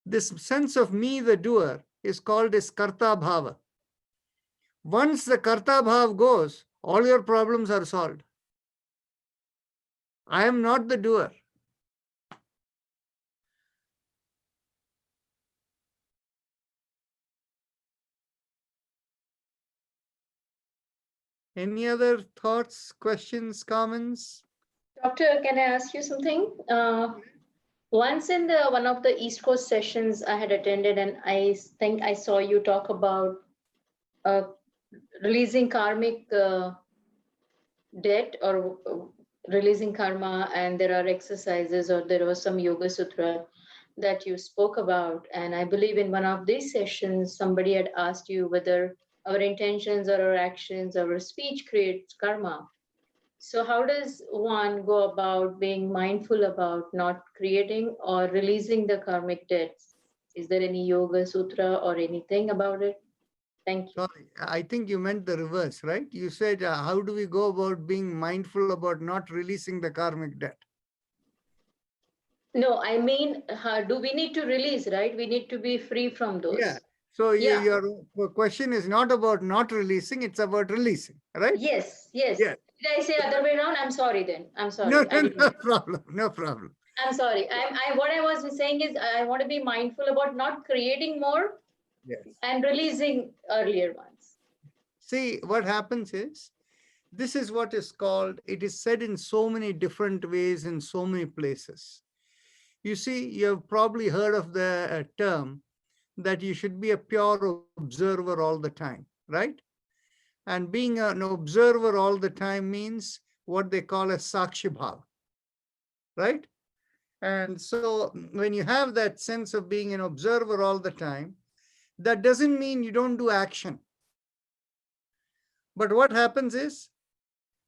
This sense of me, the doer, is called as karta bhava. Once the karta bhava goes, all your problems are solved. I am not the doer. Any other thoughts, questions, comments? Doctor, can I ask you something? Once in the one of the East Coast sessions I had attended, and I think I saw you talk about uh, releasing karmic debt or releasing karma, and there are exercises, or there was some yoga sutra that you spoke about. And I believe in one of these sessions, somebody had asked you whether our intentions or our actions or our speech creates karma. So how does one go about being mindful about not creating or releasing the karmic debts? Is there any yoga sutra or anything about it? Thank you. Sorry, I think you meant the reverse, right? You said, how do we go about being mindful about not releasing the karmic debt? No, I mean, do we need to release, right? We need to be free from those. Yeah. So Yeah. your question is not about not releasing, it's about releasing, right? Yes, yes. Yeah. Did I say other way around? I'm sorry then. I'm sorry. No, I no, didn't. no problem. No problem. I'm sorry. What I was saying is I want to be mindful about not creating more Yes. and releasing earlier ones. See, what happens is, this is what is called, it is said in so many different ways in so many places. You see, you have probably heard of the term that you should be a pure observer all the time, right? And being an observer all the time means what they call a sakshi bhava, right? And so when you have that sense of being an observer all the time, that doesn't mean you don't do action. But what happens is,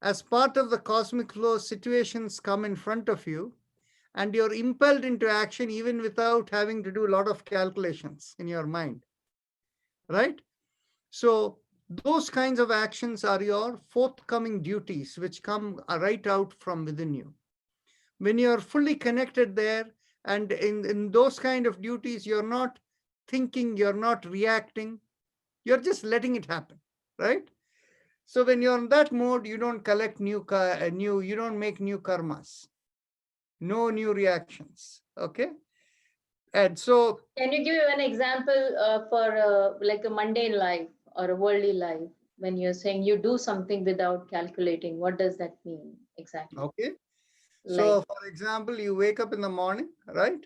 as part of the cosmic flow, situations come in front of you and you're impelled into action even without having to do a lot of calculations in your mind, right? So those kinds of actions are your forthcoming duties, which come right out from within you. When you're fully connected there, and in those kind of duties, you're not thinking, you're not reacting, you're just letting it happen, right? So when you're in that mode, you don't collect you don't make new karmas, no new reactions, okay? And so, Can you give an example for like a mundane life or a worldly life when you're saying you do something without calculating? What does that mean exactly? okay. Like, So for example, you wake up in the morning, right?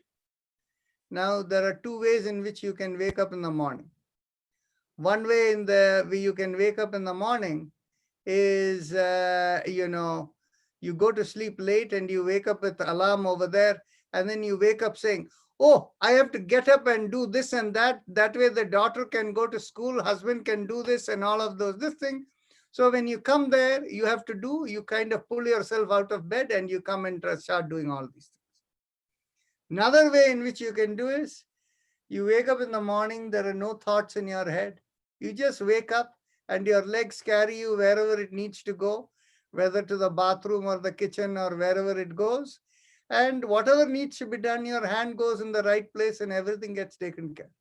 Now there are two ways in which you can wake up in the morning. One way in the way you can wake up in the morning is, you go to sleep late and you wake up with the alarm over there, and then you wake up saying, oh, I have to get up and do this and that. That way the daughter can go to school, husband can do this and all of those, this thing. So when you come there, you have to do, you kind of pull yourself out of bed and you come and start doing all these things. Another way in which you can do is, you wake up in the morning, there are no thoughts in your head. You just wake up and your legs carry you wherever it needs to go, whether to the bathroom or the kitchen or wherever it goes. And whatever needs to be done, your hand goes in the right place and everything gets taken care of.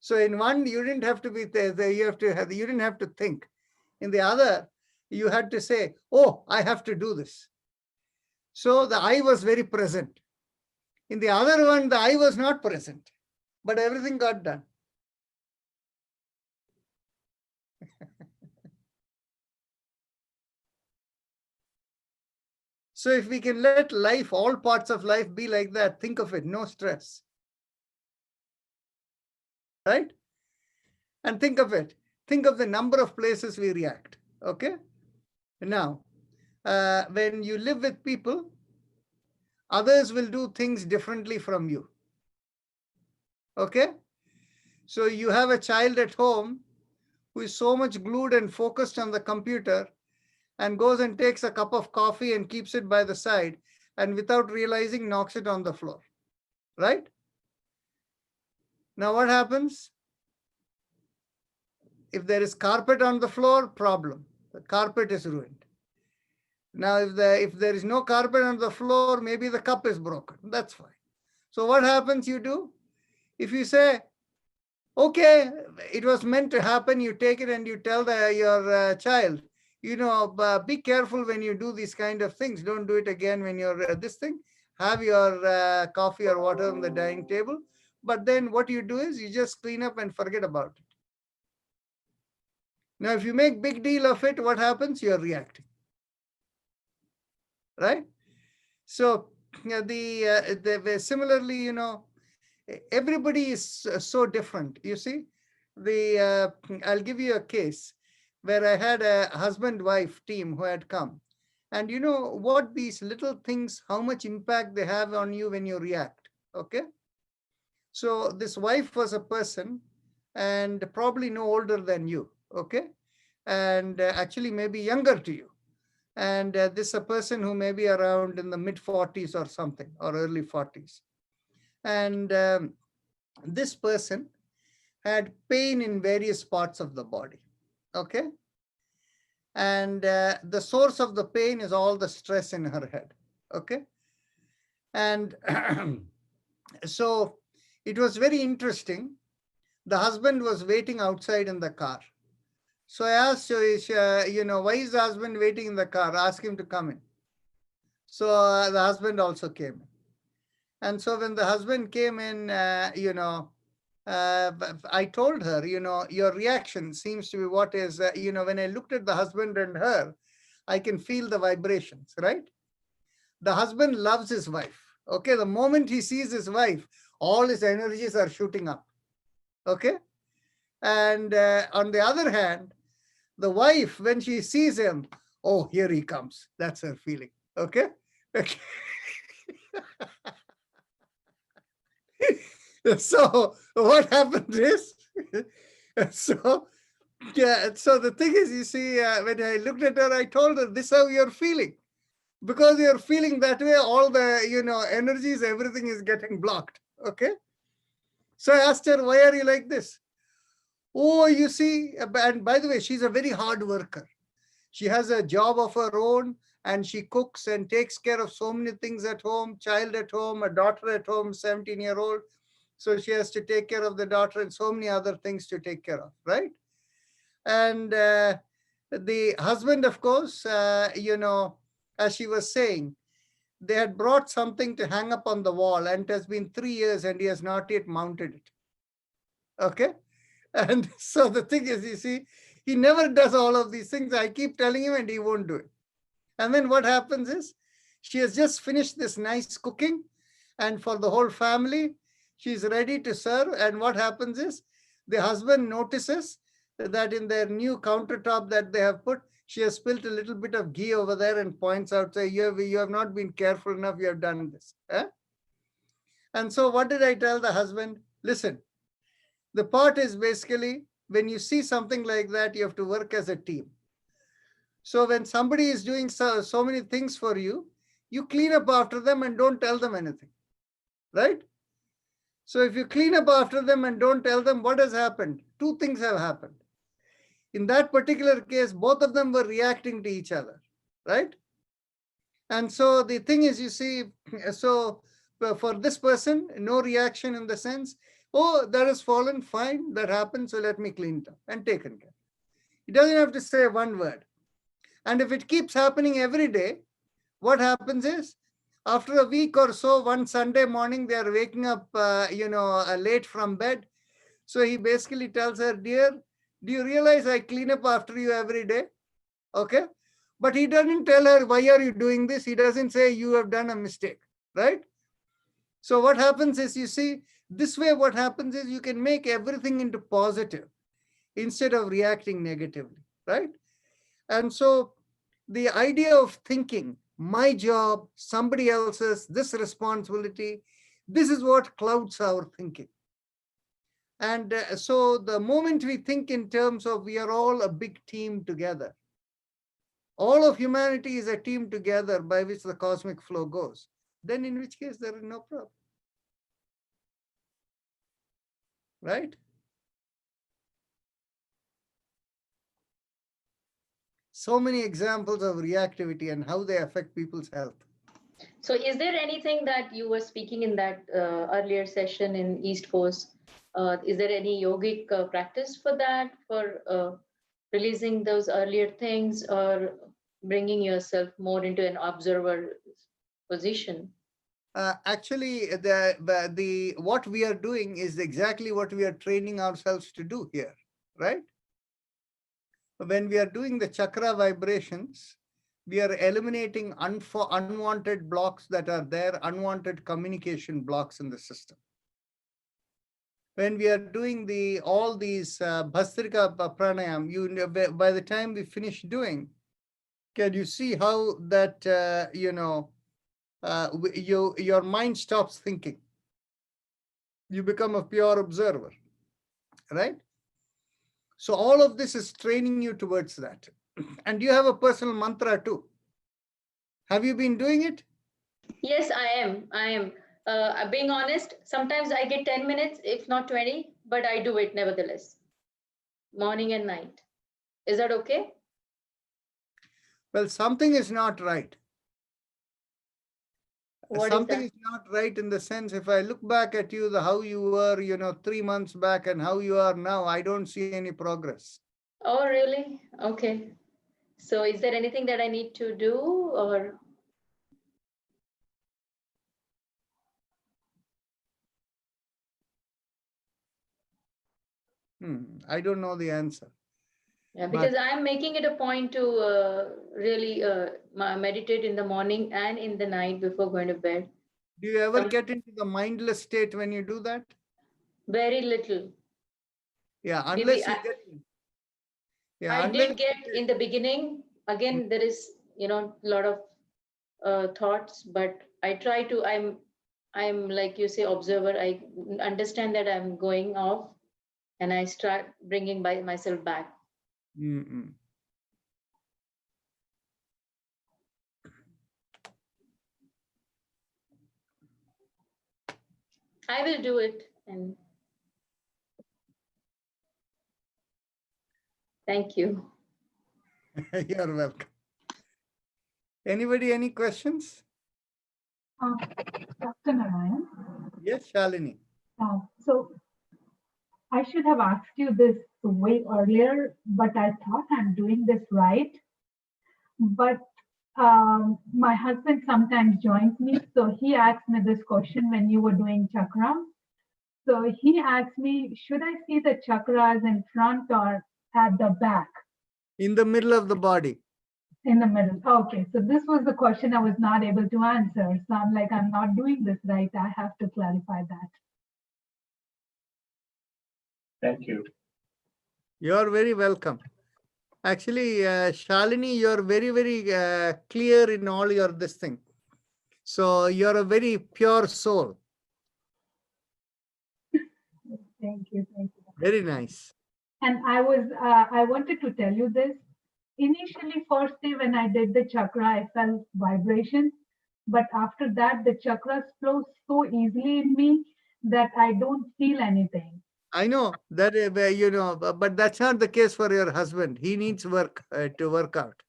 So in one, you didn't have to be there, you didn't have to think. In the other, you had to say, oh, I have to do this. So the I was very present. In the other one, the I was not present, but everything got done. So if we can let life, all parts of life be like that, think of it, no stress. Right? And think of it. Think of the number of places we react. Okay? Now, when you live with people, others will do things differently from you. Okay? So you have a child at home who is so much glued and focused on the computer and goes and takes a cup of coffee and keeps it by the side and without realizing knocks it on the floor, right? Now what happens? If there is carpet on the floor, problem. The carpet is ruined. Now if there is no carpet on the floor, maybe the cup is broken. That's fine. So what happens you do? If you say, okay, it was meant to happen, you take it and you tell your child, be careful when you do these kind of things. Don't do it again when you're this thing. Have your coffee or water on the dining table. But then what you do is you just clean up and forget about it. Now, if you make big deal of it, what happens? You're reacting, right? So similarly, you know, everybody is so different. You see, I'll give you a case where I had a husband-wife team who had come. And you know what these little things, how much impact they have on you when you react, okay? So this wife was a person and probably no older than you, okay? And actually maybe younger to you. And this is a person who may be around in the mid 40s or something, or early 40s. And this person had pain in various parts of the body, okay? And the source of the pain is all the stress in her head, okay? And so it was very interesting. The husband was waiting outside in the car. So I asked, you know, why is the husband waiting in the car? Ask him to come in. So the husband also came in. And so when the husband came in, you know, I told her, you know, your reaction seems to be what is, you know, when I looked at the husband and her, I can feel the vibrations, right? The husband loves his wife. Okay, the moment he sees his wife, all his energies are shooting up. Okay. And on the other hand, the wife, when she sees him, oh, here he comes. That's her feeling. Okay. Okay. So what happened is, so yeah, so the thing is, you see, when I looked at her, I told her, this is how you're feeling. Because you're feeling that way, all the, you know, energies, everything is getting blocked. Okay. So I asked her, why are you like this? Oh, you see, and by the way, she's a very hard worker. She has a job of her own and she cooks and takes care of so many things at home, child at home, a daughter at home, 17-year-old. So she has to take care of the daughter and so many other things to take care of, right? And the husband, of course, you know, as she was saying, they had brought something to hang up on the wall and it has been 3 years and he has not yet mounted it. Okay. And so the thing is, you see, he never does all of these things. I keep telling him and he won't do it. And then what happens is she has just finished this nice cooking and for the whole family, she's ready to serve. And what happens is the husband notices that in their new countertop that they have put, she has spilled a little bit of ghee over there and points out, say, you have not been careful enough, you have done this. Eh? And so what did I tell the husband? Listen, the part is basically when you see something like that, you have to work as a team. So when somebody is doing so many things for you, you clean up after them and don't tell them anything, right? So if you clean up after them and don't tell them what has happened, two things have happened. In that particular case, both of them were reacting to each other, right? And so the thing is, you see, so for this person, no reaction in the sense, oh, that has fallen, fine, that happened, so let me clean it up and taken care. He doesn't have to say one word. And if it keeps happening every day, what happens is, after a week or so, one Sunday morning, they are waking up, you know, late from bed. So he basically tells her, dear, do you realize I clean up after you every day? Okay. But he doesn't tell her, why are you doing this? He doesn't say you have done a mistake, right? So what happens is, you see, this way what happens is you can make everything into positive instead of reacting negatively, right? And so the idea of thinking, my job, somebody else's, this responsibility, this is what clouds our thinking. And so the moment we think in terms of we are all a big team together, all of humanity is a team together by which the cosmic flow goes, then in which case there is no problem. Right? So many examples of reactivity and how they affect people's health. So is there anything that you were speaking in that earlier session in East Coast? Is there any yogic practice for that, for releasing those earlier things or bringing yourself more into an observer position? Actually, what we are doing is exactly what we are training ourselves to do here, right? when we are doing the chakra vibrations, we are eliminating unwanted blocks that are there, unwanted communication blocks in the system. When we are doing all these Bhastrika pranayam, by the time we finish doing, can you see how that, your mind stops thinking? You become a pure observer, right? So all of this is training you towards that. And you have a personal mantra too. Have you been doing it? Yes, I am. Being honest, sometimes I get 10 minutes, if not 20, but I do it nevertheless. Morning and night. Is that okay? Well, something is not right. What is Something that? is not right in the sense, if I look back at you, how you were, 3 months back and how you are now, I don't see any progress. Oh, really? Okay. So is there anything that I need to do or? I don't know the answer. Yeah, But- because I'm making it a point to really meditate in the morning and in the night before going to bed. Do you ever get into the mindless state when you do that? Very little. Yeah, Maybe unless you get. Yeah, I unless did get in the beginning. Again, there is, a lot of thoughts, but I try to, I'm like you say, observer. I understand that I'm going off and I start bringing myself back. Mm-mm. I will do it. And thank you. You're welcome. Anybody, any questions? Dr. Narayan, Yes, Shalini. so I should have asked you this way earlier, but I thought I'm doing this right. But my husband sometimes joins me, so he asked me this question when you were doing chakram. So he asked me, should I see the chakras in front or at the back? In the middle of the body. In the middle. Okay, so this was the question I was not able to answer. So I'm like, I'm not doing this right. I have to clarify that. Thank you. You're very welcome. Actually, Shalini, you're very, very clear in all your this thing. So you're a very pure soul. Thank you. Thank you. Very nice. And I wanted to tell you this. Initially, first day when I did the chakra, I felt vibration. But after that, the chakras flow so easily in me that I don't feel anything. I know that, but that's not the case for your husband. He needs work to work out.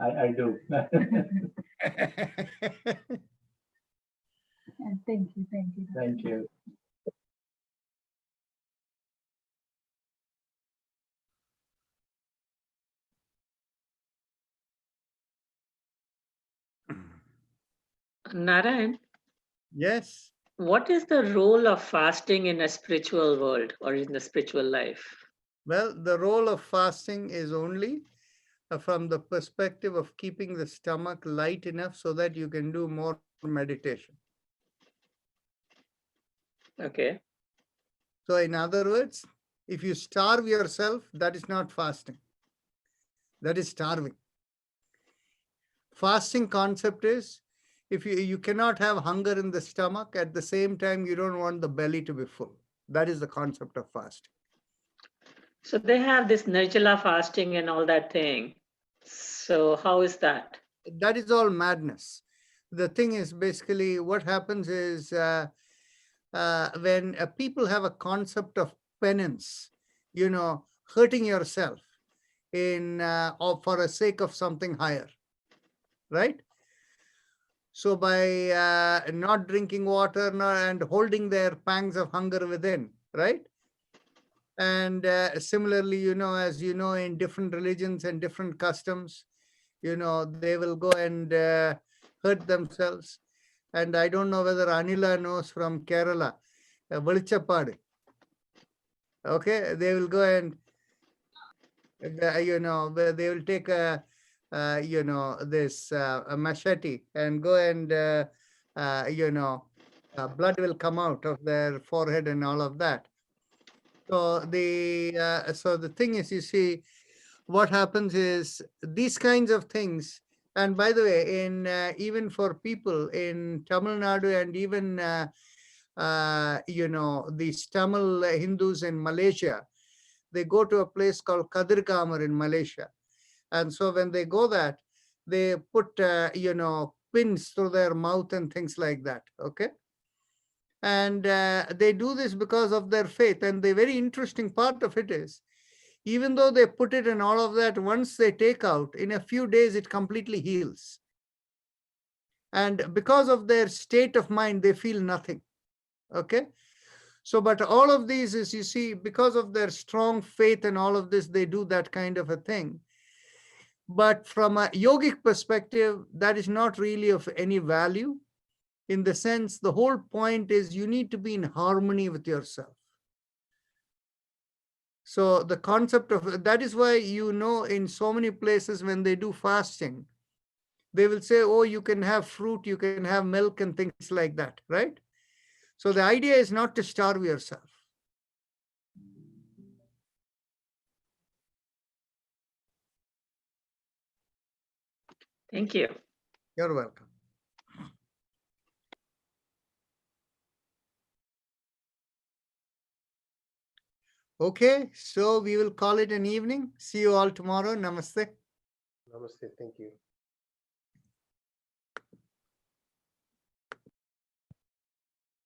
I do. And thank you. Thank you. Thank you. Narayan, Yes. what is the role of fasting in a spiritual world or in the spiritual life? Well, the role of fasting is only from the perspective of keeping the stomach light enough so that you can do more meditation. Okay. So in other words, if you starve yourself, that is not fasting. That is starving. Fasting concept is, if you cannot have hunger in the stomach, at the same time, you don't want the belly to be full. That is the concept of fasting. So they have this Nirjala fasting and all that thing. So how is that? That is all madness. The thing is, basically what happens is when people have a concept of penance, hurting yourself or for the sake of something higher, right? So by not drinking water and holding their pangs of hunger within, right? And similarly, as you know, in different religions and different customs, they will go and hurt themselves. And I don't know whether Anila knows from Kerala, Velichapadu. Okay, they will go and where they will take a this a machete and go and blood will come out of their forehead and all of that. So the thing is, you see, what happens is these kinds of things. And by the way, in even for people in Tamil Nadu and even these Tamil Hindus in Malaysia, they go to a place called Kadir Kamar in Malaysia. And so when they go that, they put, pins through their mouth and things like that. Okay. And they do this because of their faith. And the very interesting part of it is, even though they put it and all of that, once they take out, in a few days, it completely heals. And because of their state of mind, they feel nothing. Okay. So, but all of these is, you see, because of their strong faith and all of this, they do that kind of a thing. But from a yogic perspective, that is not really of any value, in the sense, the whole point is you need to be in harmony with yourself. So the concept of that is why, in so many places when they do fasting, they will say, oh, you can have fruit, you can have milk and things like that, right? So the idea is not to starve yourself. Thank you. You're welcome. Okay, so we will call it an evening. See you all tomorrow. Namaste. Namaste. Thank you.